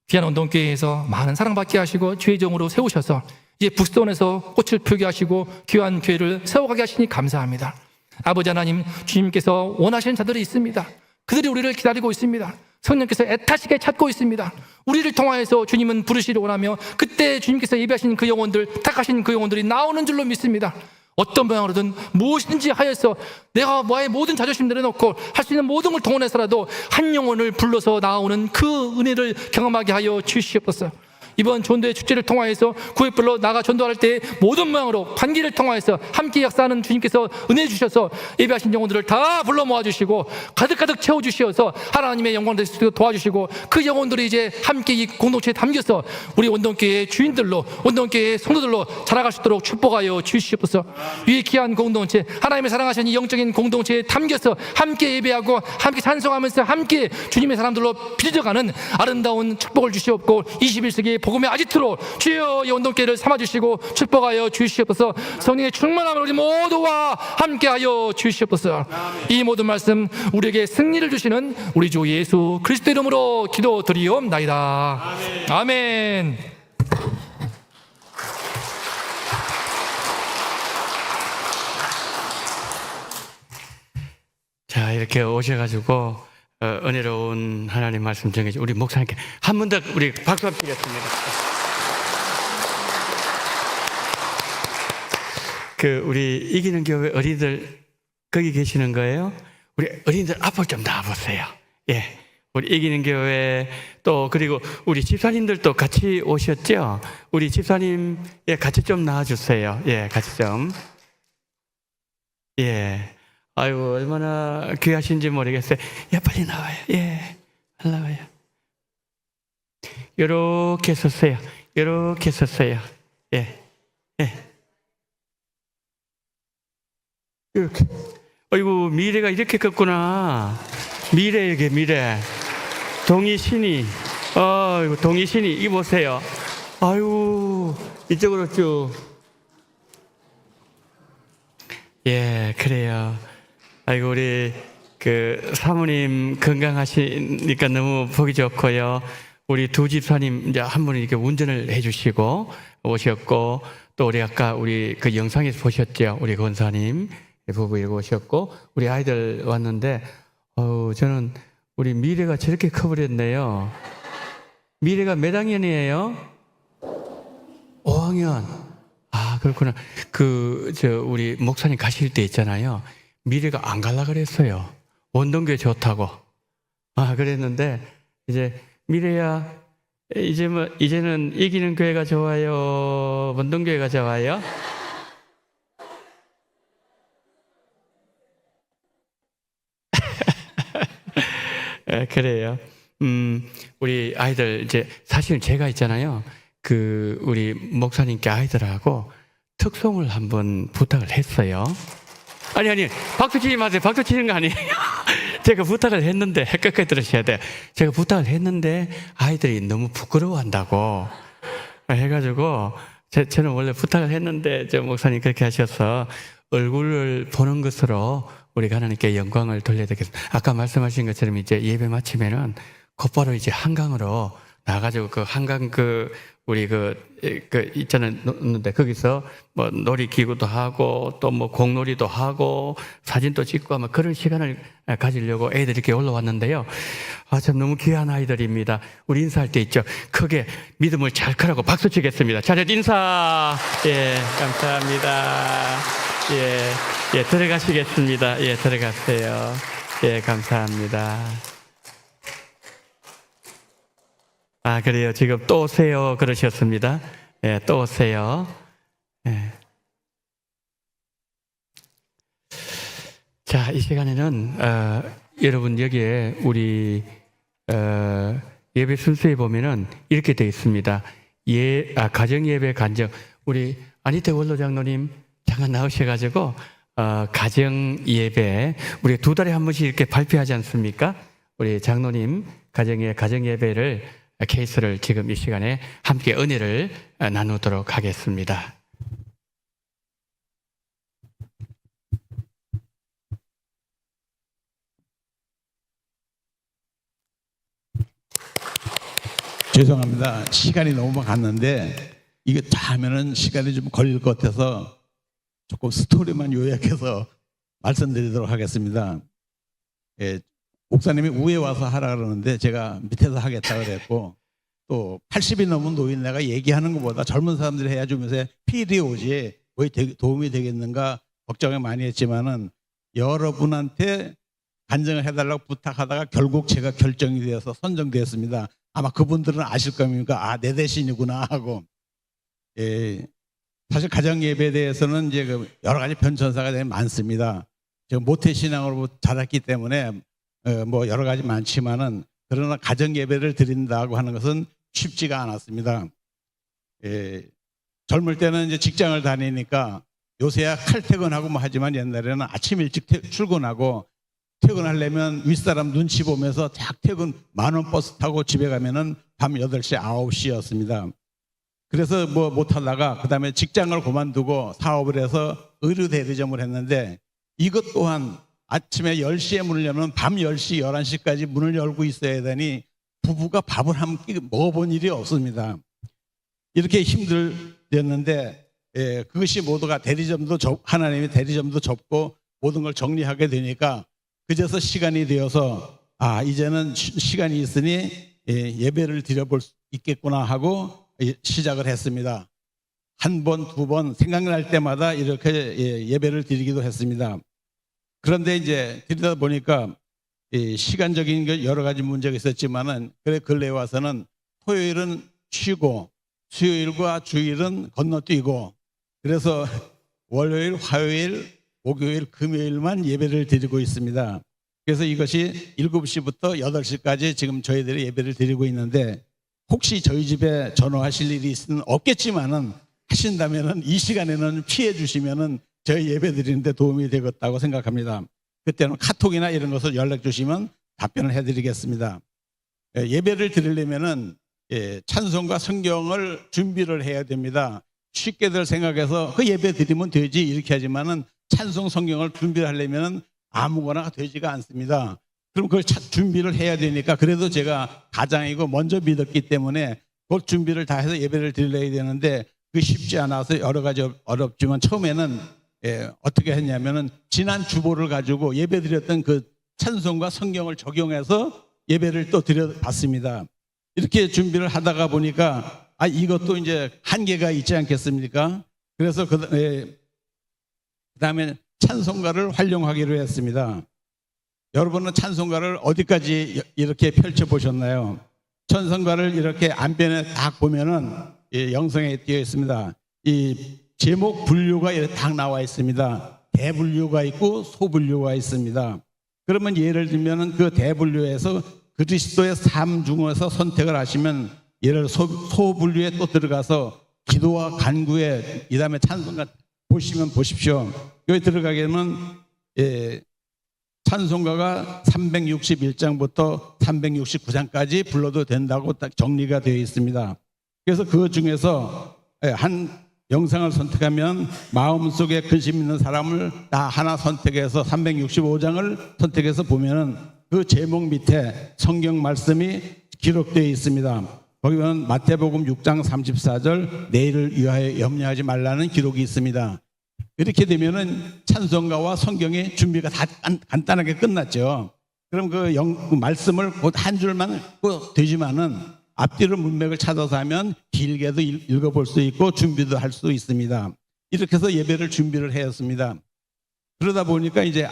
귀한 원동교회에서 많은 사랑받게 하시고 주의 종으로 세우셔서 이제 북스톤에서 꽃을 피우게 하시고 귀한 교회를 세워가게 하시니 감사합니다. 아버지 하나님 주님께서 원하시는 자들이 있습니다. 그들이 우리를 기다리고 있습니다. 성령께서 애타시게 찾고 있습니다. 우리를 통하여서 주님은 부르시려 원하며 그때 주님께서 예비하신 그 영혼들 택하신 그 영혼들이 나오는 줄로 믿습니다. 어떤 모양으로든 무엇이든지 하여서 내가 나의 모든 자존심 내려놓고 할 수 있는 모든 걸 동원해서라도 한 영혼을 불러서 나오는 그 은혜를 경험하게 하여 주시옵소서. 이번 전도의 축제를 통하여서 구획별로 나가 전도할 때 모든 모양으로 반기를 통하여서 함께 역사하는 주님께서 은혜 주셔서 예배하신 영혼들을 다 불러 모아주시고 가득가득 채워주시어서 하나님의 영광을 도와주시고 그 영혼들이 이제 함께 이 공동체에 담겨서 우리 원동교회의 주인들로 원동교회의 성도들로 자라갈 수 있도록 축복하여 주시옵소서. 이 귀한 공동체 하나님의 사랑하신 이 영적인 공동체에 담겨서 함께 예배하고 함께 찬송하면서 함께 주님의 사람들로 빚어가는 아름다운 축복을 주시옵고 21세기 복음의 아지트로 주여 이 원동교회를 삼아주시고 축복하여 주시옵소서. 성령의 충만함을 우리 모두와 함께하여 주시옵소서. 이 모든 말씀 우리에게 승리를 주시는 우리 주 예수 그리스도 이름으로 기도드리옵나이다. 아멘. 자, 이렇게 오셔가지고 은혜로운 하나님 말씀 전해주신 우리 목사님께 한 번 더 우리 박수 한번 드리겠습니다. 우리 이기는 교회 어린이들 거기 계시는 거예요? 우리 어린이들 앞으로 좀 나와보세요. 예, 우리 이기는 교회 또 그리고 우리 집사님들도 같이 오셨죠? 우리 집사님 같이 좀 나와주세요. 예, 같이 좀. 예. 아이고, 얼마나 귀하신지 모르겠어요. 야, 빨리 나와요. 예, 빨리 나와요. 요렇게 섰어요. 요렇게 섰어요. 예, 예. 이렇게. 아이고, 미래가 이렇게 컸구나. 미래, 이게 미래. 동이신이, 이거 동이신이, 이 보세요. 아유, 이쪽으로 쭉. 예, 그래요. 아이고, 우리 그 사모님 건강하시니까 너무 보기 좋고요. 우리 두 집사님 이제 한 분은 이렇게 운전을 해주시고 오셨고, 또 우리 아까 우리 그 영상에서 보셨죠? 우리 권사님 부부 이렇게 오셨고, 우리 아이들 왔는데, 저는 우리 미래가 저렇게 커버렸네요. 미래가 몇 학년이에요? 5학년. 아, 그렇구나. 우리 목사님 가실 때 있잖아요. 미래가 안 갈라 그랬어요. 원동교회 좋다고. 아, 그랬는데, 이제, 미래야, 이제는 이기는 교회가 좋아요? 원동교회가 좋아요? 그래요. 우리 아이들, 이제, 사실 제가 있잖아요. 우리 목사님께 아이들하고 특송을 한번 부탁을 했어요. 아니, 박수 치지 마세요. 박수 치는 거 아니에요. 제가 부탁을 했는데, 끝까지 들으셔야 돼요. 제가 부탁을 했는데, 아이들이 너무 부끄러워한다고 해가지고, 저는 원래 부탁을 했는데, 저 목사님 그렇게 하셔서, 얼굴을 보는 것으로 우리가 하나님께 영광을 돌려야 되겠습니다. 아까 말씀하신 것처럼 이제 예배 마치면은 곧바로 이제 한강으로 나가지고 그 한강 우리 있잖아요. 노는데 거기서 뭐 놀이기구도 하고 또 뭐 공놀이도 하고 사진도 찍고 아마 그런 시간을 가지려고 애들이 이렇게 올라왔는데요. 참 너무 귀한 아이들입니다. 우리 인사할 때 있죠. 크게 믿음을 잘 크라고 박수 치겠습니다. 잘해 인사. 예, 감사합니다. 예, 들어가시겠습니다. 예, 들어가세요. 예, 감사합니다. 아, 그래요. 지금 또 오세요. 그러셨습니다. 예, 또 오세요. 예. 자, 이 시간에는, 여러분 여기에 우리, 예배 순서에 보면은 이렇게 되어 있습니다. 가정예배 간증. 우리 안희태 원로장로님 잠깐 나오셔가지고, 가정예배. 우리 2달에 한 번씩 이렇게 발표하지 않습니까? 우리 장로님 가정예배를 케이스를 지금 이 시간에 함께 은혜를 나누도록 하겠습니다. 죄송합니다. 시간이 너무 갔는데 이게 다 하면은 시간이 좀 걸릴 것 같아서 조금 스토리만 요약해서 말씀드리도록 하겠습니다. 예, 목사님이 위에 와서 하라 그러는데 제가 밑에서 하겠다 그랬고, 또 80이 넘은 노인네가 얘기하는 것보다 젊은 사람들이 해야 좀 요새 필이 오지 왜 도움이 되겠는가 걱정을 많이 했지만은 여러분한테 간증을 해달라고 부탁하다가 결국 제가 결정이 되어서 선정되었습니다. 아마 그분들은 아실 겁니까? 내 대신이구나 하고. 예, 사실 가정 예배에 대해서는 이제 여러 가지 변천사가 되게 많습니다. 제가 모태신앙으로 자랐기 때문에 뭐 여러 가지 많지만은, 그러나 가정 예배를 드린다고 하는 것은 쉽지가 않았습니다. 예, 젊을 때는 이제 직장을 다니니까 요새야 칼퇴근하고 뭐 하지만 옛날에는 아침 일찍 출근하고 퇴근하려면 윗사람 눈치 보면서 딱 퇴근 10,000원 버스 타고 집에 가면은 밤 8시, 9시였습니다. 그래서 뭐 못하다가 그 다음에 직장을 그만두고 사업을 해서 의류 대리점을 했는데, 이것 또한 아침에 10시에 문을 열면 밤 10시, 11시까지 문을 열고 있어야 되니 부부가 밥을 함께 먹어본 일이 없습니다. 이렇게 힘들었는데, 그것이 모두가 하나님이 대리점도 접고 모든 걸 정리하게 되니까 그제서 시간이 되어서 이제는 시간이 있으니 예배를 드려볼 수 있겠구나 하고 시작을 했습니다. 한 번, 두 번 생각날 때마다 이렇게 예배를 드리기도 했습니다. 그런데 이제 드리다 보니까 시간적인 여러 가지 문제가 있었지만은, 그래 근래에 와서는 토요일은 쉬고 수요일과 주일은 건너뛰고, 그래서 월요일, 화요일 목요일, 금요일만 예배를 드리고 있습니다. 그래서 이것이 7시부터 8시까지 지금 저희들이 예배를 드리고 있는데 혹시 저희 집에 전화하실 일이 있으면 없겠지만은 하신다면은 이 시간에는 피해 주시면은 저희 예배 드리는데 도움이 되겠다고 생각합니다. 그때는 카톡이나 이런 것을 연락 주시면 답변을 해드리겠습니다. 예배를 드리려면은 찬송과 성경을 준비를 해야 됩니다. 쉽게들 생각해서 그 예배 드리면 되지 이렇게 하지만은 찬송 성경을 준비를 하려면은 아무거나 되지가 않습니다. 그럼 그걸 준비를 해야 되니까 그래도 제가 가장이고 먼저 믿었기 때문에 그 준비를 다 해서 예배를 드려야 되는데 그게 쉽지 않아서 여러 가지 어렵지만 처음에는 어떻게 했냐면은 지난 주보를 가지고 예배 드렸던 그 찬송과 성경을 적용해서 예배를 또 드려봤습니다. 이렇게 준비를 하다가 보니까 이것도 이제 한계가 있지 않겠습니까? 그래서 그다음에 찬송가를 활용하기로 했습니다. 여러분은 찬송가를 어디까지 이렇게 펼쳐보셨나요? 찬송가를 이렇게 앞면에 딱 보면은 영상에 띄어 있습니다. 이 제목 분류가 이렇게 딱 나와 있습니다. 대분류가 있고 소분류가 있습니다. 그러면 예를 들면은 그 대분류에서 그리스도의 삶 중에서 선택을 하시면 예를 들어 소분류에 또 들어가서 기도와 간구에 이 다음에 찬송가 보시면 보십시오. 여기 들어가게 되면 찬송가가 361장부터 369장까지 불러도 된다고 딱 정리가 되어 있습니다. 그래서 그 중에서 한 영상을 선택하면 마음속에 근심 있는 사람을 다 하나 선택해서 365장을 선택해서 보면은 그 제목 밑에 성경 말씀이 기록되어 있습니다. 거기 보면 마태복음 6장 34절 내일을 위하여 염려하지 말라는 기록이 있습니다. 이렇게 되면은 찬송가와 성경의 준비가 다 간단하게 끝났죠. 그럼 그 말씀을 곧 한 줄만 되지만은 앞뒤로 문맥을 찾아서 하면 길게도 읽어볼 수 있고 준비도 할 수 있습니다. 이렇게 해서 예배를 준비를 했습니다. 그러다 보니까 이제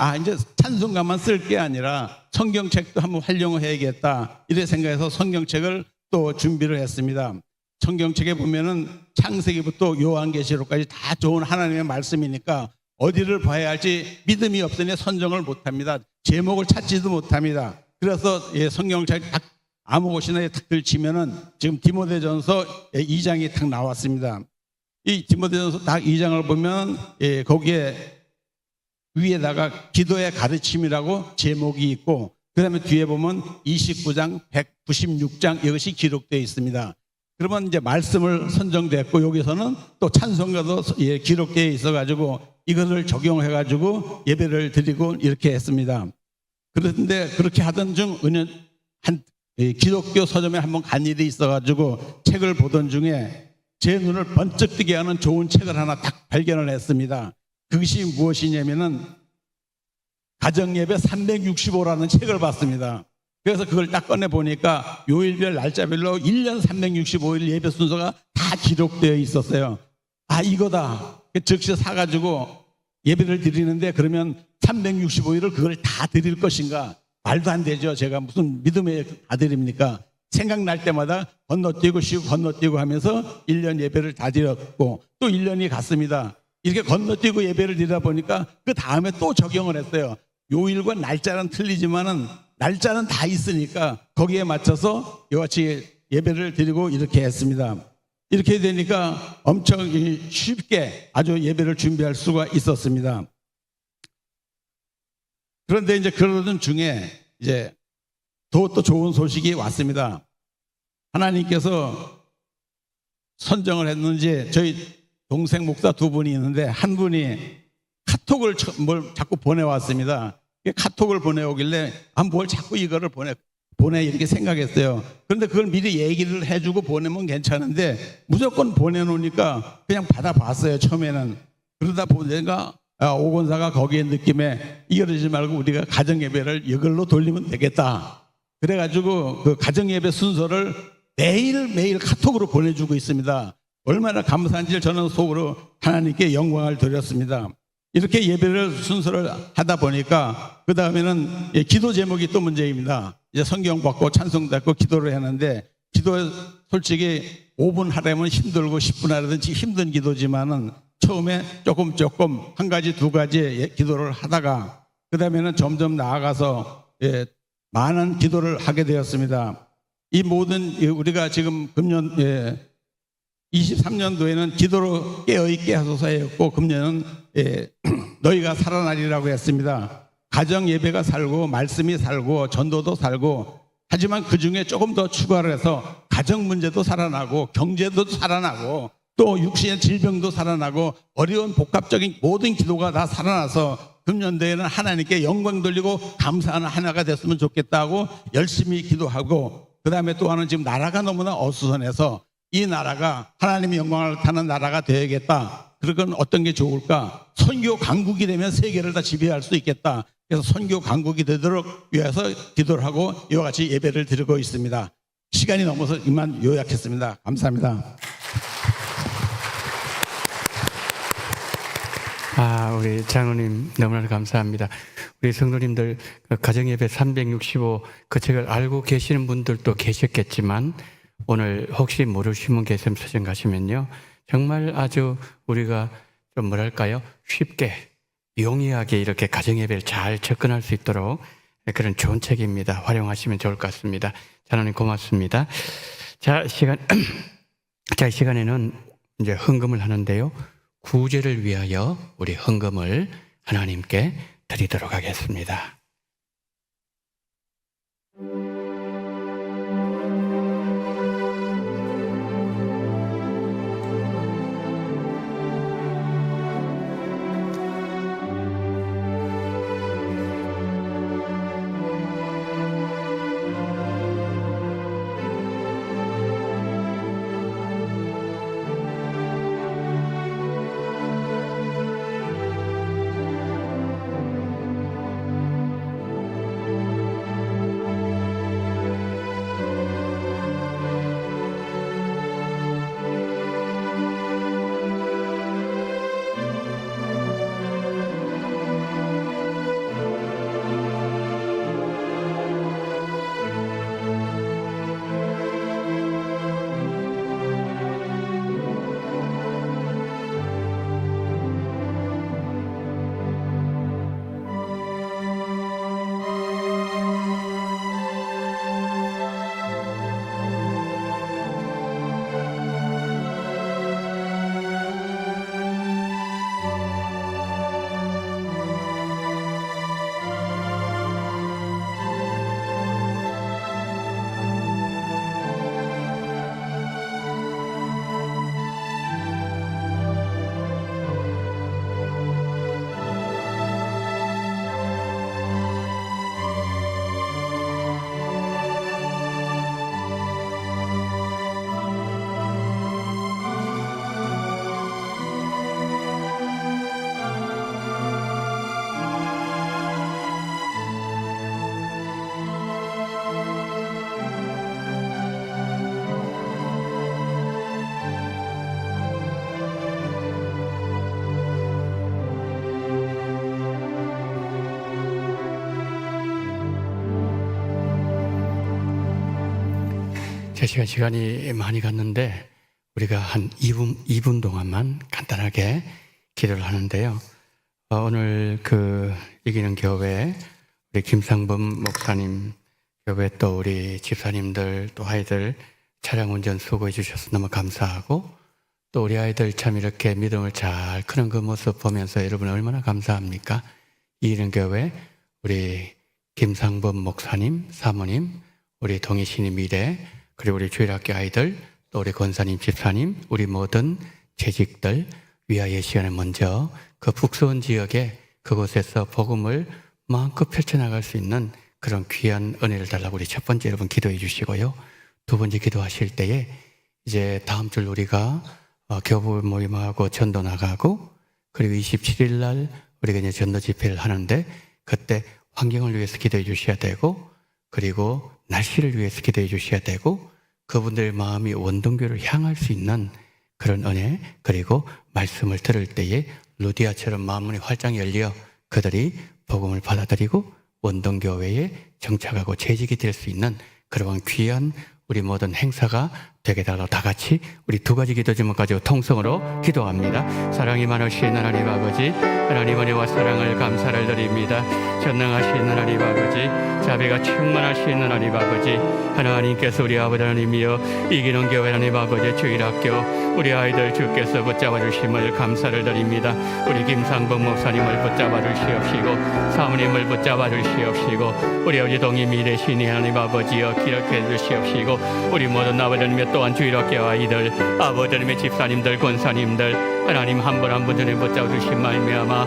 찬송가만 쓸 게 아니라 성경책도 한번 활용을 해야겠다 이렇게 생각해서 성경책을 또 준비를 했습니다. 성경책에 보면은 창세기부터 요한계시록까지 다 좋은 하나님의 말씀이니까 어디를 봐야 할지 믿음이 없으니 선정을 못합니다. 제목을 찾지도 못합니다. 그래서 성경책 딱 아무 곳이나 딱 들치면은 지금 디모데전서 2장이 딱 나왔습니다. 이 디모데전서 딱 2장을 보면 거기에 위에다가 기도의 가르침이라고 제목이 있고 그 다음에 뒤에 보면 29장, 196장 이것이 기록되어 있습니다. 그러면 이제 말씀을 선정됐고 여기서는 또 찬송가도 기록되어 있어가지고 이것을 적용해가지고 예배를 드리고 이렇게 했습니다. 그런데 그렇게 하던 중 기독교 서점에 한번 간 일이 있어가지고 책을 보던 중에 제 눈을 번쩍 뜨게 하는 좋은 책을 하나 딱 발견을 했습니다. 그것이 무엇이냐면은 가정예배 365라는 책을 봤습니다. 그래서 그걸 딱 꺼내보니까 요일별 날짜별로 1년 365일 예배 순서가 다 기록되어 있었어요. 이거다. 즉시 사가지고 예배를 드리는데 그러면 365일을 그걸 다 드릴 것인가? 말도 안 되죠. 제가 무슨 믿음에 다 드립니까? 생각날 때마다 건너뛰고 쉬고 건너뛰고 하면서 1년 예배를 다 드렸고 또 1년이 갔습니다. 이렇게 건너뛰고 예배를 드리다 보니까 그 다음에 또 적용을 했어요. 요일과 날짜는 틀리지만은 날짜는 다 있으니까 거기에 맞춰서 이같이 예배를 드리고 이렇게 했습니다. 이렇게 되니까 엄청 쉽게 아주 예배를 준비할 수가 있었습니다. 그런데 이제 그러던 중에 이제 또 좋은 소식이 왔습니다. 하나님께서 선정을 했는지 저희 동생 목사 두 분이 있는데 한 분이 카톡을 자꾸 보내왔습니다. 카톡을 보내오길래 뭘 자꾸 이거를 보내 이렇게 생각했어요. 그런데 그걸 미리 얘기를 해주고 보내면 괜찮은데 무조건 보내놓으니까 그냥 받아봤어요. 처음에는. 그러다 보니까 오 권사가 거기에 느낌에 이러지 말고 우리가 가정예배를 이걸로 돌리면 되겠다. 그래가지고 그 가정예배 순서를 매일매일 카톡으로 보내주고 있습니다. 얼마나 감사한지 저는 속으로 하나님께 영광을 드렸습니다. 이렇게 예배를 순서를 하다 보니까 그 다음에는 기도 제목이 또 문제입니다. 이제 성경 받고 찬송 받고 기도를 했는데 기도 솔직히 5분 하려면 힘들고 10분 하려든지 힘든 기도지만은 처음에 조금 한 가지 두 가지 기도를 하다가 그 다음에는 점점 나아가서 많은 기도를 하게 되었습니다. 이 모든 우리가 지금 금년 23년도에는 기도로 깨어있게 하소서였고 금년은 너희가 살아나리라고 했습니다. 가정 예배가 살고 말씀이 살고 전도도 살고 하지만 그 중에 조금 더 추가를 해서 가정 문제도 살아나고 경제도 살아나고 또 육신의 질병도 살아나고 어려운 복합적인 모든 기도가 다 살아나서 금년도에는 하나님께 영광 돌리고 감사하는 하나가 됐으면 좋겠다고 열심히 기도하고 그 다음에 또 하나는 지금 나라가 너무나 어수선해서 이 나라가 하나님의 영광을 타는 나라가 되어야겠다. 그건 어떤 게 좋을까? 선교 강국이 되면 세계를 다 지배할 수 있겠다. 그래서 선교 강국이 되도록 위해서 기도를 하고 이와 같이 예배를 드리고 있습니다. 시간이 넘어서 이만 요약했습니다. 감사합니다. 우리 장로님 너무나 감사합니다. 우리 성도님들 가정예배 365 그 책을 알고 계시는 분들도 계셨겠지만 오늘 혹시 모르시는 분 계시면 서점 가시면요. 정말 아주 우리가 좀 뭐랄까요? 쉽게 용이하게 이렇게 가정예배를 잘 접근할 수 있도록 그런 좋은 책입니다. 활용하시면 좋을 것 같습니다. 장로님 고맙습니다. 자, 이 시간에는 이제 헌금을 하는데요. 구제를 위하여 우리 헌금을 하나님께 드리도록 하겠습니다. 제 시간이 많이 갔는데 우리가 한 2분 동안만 간단하게 기도를 하는데요. 오늘 이기는 교회 우리 김상범 목사님 교회 또 우리 집사님들 또 아이들 차량 운전 수고해 주셔서 너무 감사하고 또 우리 아이들 참 이렇게 믿음을 잘 크는 그 모습 보면서 여러분 얼마나 감사합니까? 이기는 교회 우리 김상범 목사님 사모님 우리 동희신이 미래 그리고 우리 주일학교 아이들 또 우리 권사님 집사님 우리 모든 재직들 위하여 시간에 먼저 그 북서원 지역에 그곳에서 복음을 마음껏 펼쳐나갈 수 있는 그런 귀한 은혜를 달라고 우리 첫 번째 여러분 기도해 주시고요. 두 번째 기도하실 때에 이제 다음 주 우리가 교부 모임하고 전도 나가고 그리고 27일 날 우리가 이제 전도 집회를 하는데 그때 환경을 위해서 기도해 주셔야 되고 그리고 날씨를 위해서 기도해 주셔야 되고 그분들의 마음이 원동교를 향할 수 있는 그런 은혜 그리고 말씀을 들을 때에 루디아처럼 마음문이 활짝 열려 그들이 복음을 받아들이고 원동교회에 정착하고 재직이 될 수 있는 그러한 귀한 우리 모든 행사가 저에게다가 다 같이 우리 두 가지 기도 제목 가지고 통성으로 기도합니다. 사랑이 많으신 하나님 아버지, 하나님 은혜와 사랑을 감사를 드립니다. 전능하신 하나님 아버지, 자비가 충만하신 하나님 아버지, 하나님께서 우리 아버지 하나님이여 이기는 교회 하나님 아버지 주일학교 우리 아이들 주께서 붙잡아 주심을 감사를 드립니다. 우리 김상범 목사님을 붙잡아 주시옵시고 사모님을 붙잡아 주시옵시고 우리 아버지 동임이 되시니 하나님 아버지여 기록해 주시옵시고 우리 모든 아버지 하나님 또한 주일학교 아이들 아버지 하나님의 집사님들 권사님들 하나님 한 분 한 분 전에 붙잡아 주신 말미암아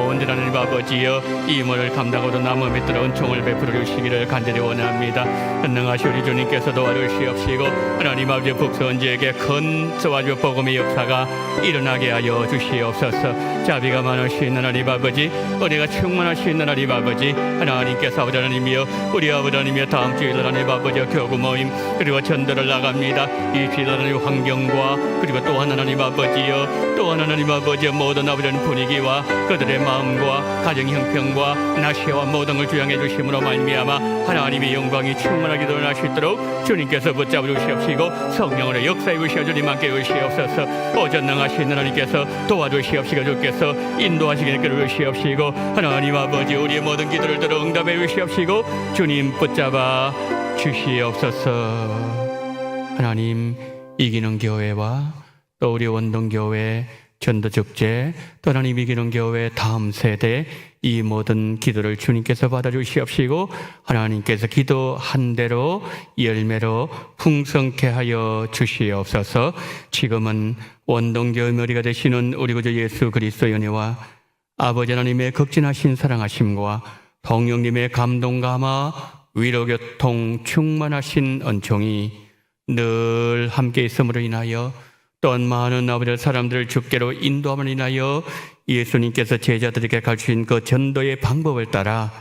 온전 하나님 아버지여 이 임무를 감당하고 남은 밑으로 은총을 베풀어 주시기를 간절히 원합니다. 전능하신 우리 주님께서 도와주시옵시고 하나님 아버지 북선지에게 큰 저와주 복음의 역사가 일어나게 하여 주시옵소서. 자비가 많으신 하나님 아버지, 은혜가 충만하신 하나님 아버지, 하나님께서 아버지 하나님이여 우리 아버지 하나님이여 다음 주일 하나님 아버지 교구 모임 그리고 전도를 나갑니다. 이 주일 하나님 환경과 그리고 또한 하나님 아버지여 또한 하나님 아버지의 모든 아버지 분위기와 그들의 마음과 가정 형편과 나시와 모든 걸 주양해 주심으로 말미암아 하나님의 영광이 충만하게 드러날 수 있도록 주님께서 붙잡아 주시옵시고 성령으로 역사해 주시어 주님 함께 주시옵소서. 오전능하신 하나님께서 도와주시옵시고 주께서 인도하시게 주시옵시고 하나님 아버지 우리의 모든 기도를 들어 응답해 주시옵시고 주님 붙잡아 주시옵소서. 하나님 이기는 교회와 또 우리 원동교회 전도축제 또 하나님 이기는 교회 다음 세대 이 모든 기도를 주님께서 받아주시옵시고 하나님께서 기도한 대로 열매로 풍성케 하여 주시옵소서. 지금은 원동교회 머리가 되시는 우리 구주 예수 그리스도의 은혜와 아버지 하나님의 극진하신 사랑하심과 성령님의 감동 감화 위로 교통 충만하신 은총이 늘 함께 있음으로 인하여 또한 많은 아버지 사람들을 주께로 인도함을 인하여 예수님께서 제자들에게 가르친 그 전도의 방법을 따라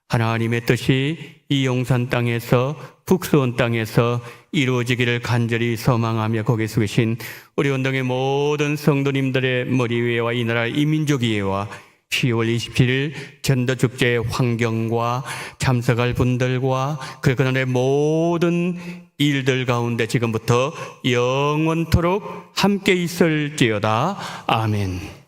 하나님의 뜻이 이 용산 땅에서 북수원 땅에서 이루어지기를 간절히 소망하며 거기 서 계신 우리 원동의 모든 성도님들의 머리 위에와 이 나라 이민족 위에와 10월 27일 전도축제 환경과 참석할 분들과 그날의 모든 일들 가운데 지금부터 영원토록 함께 있을지어다. 아멘.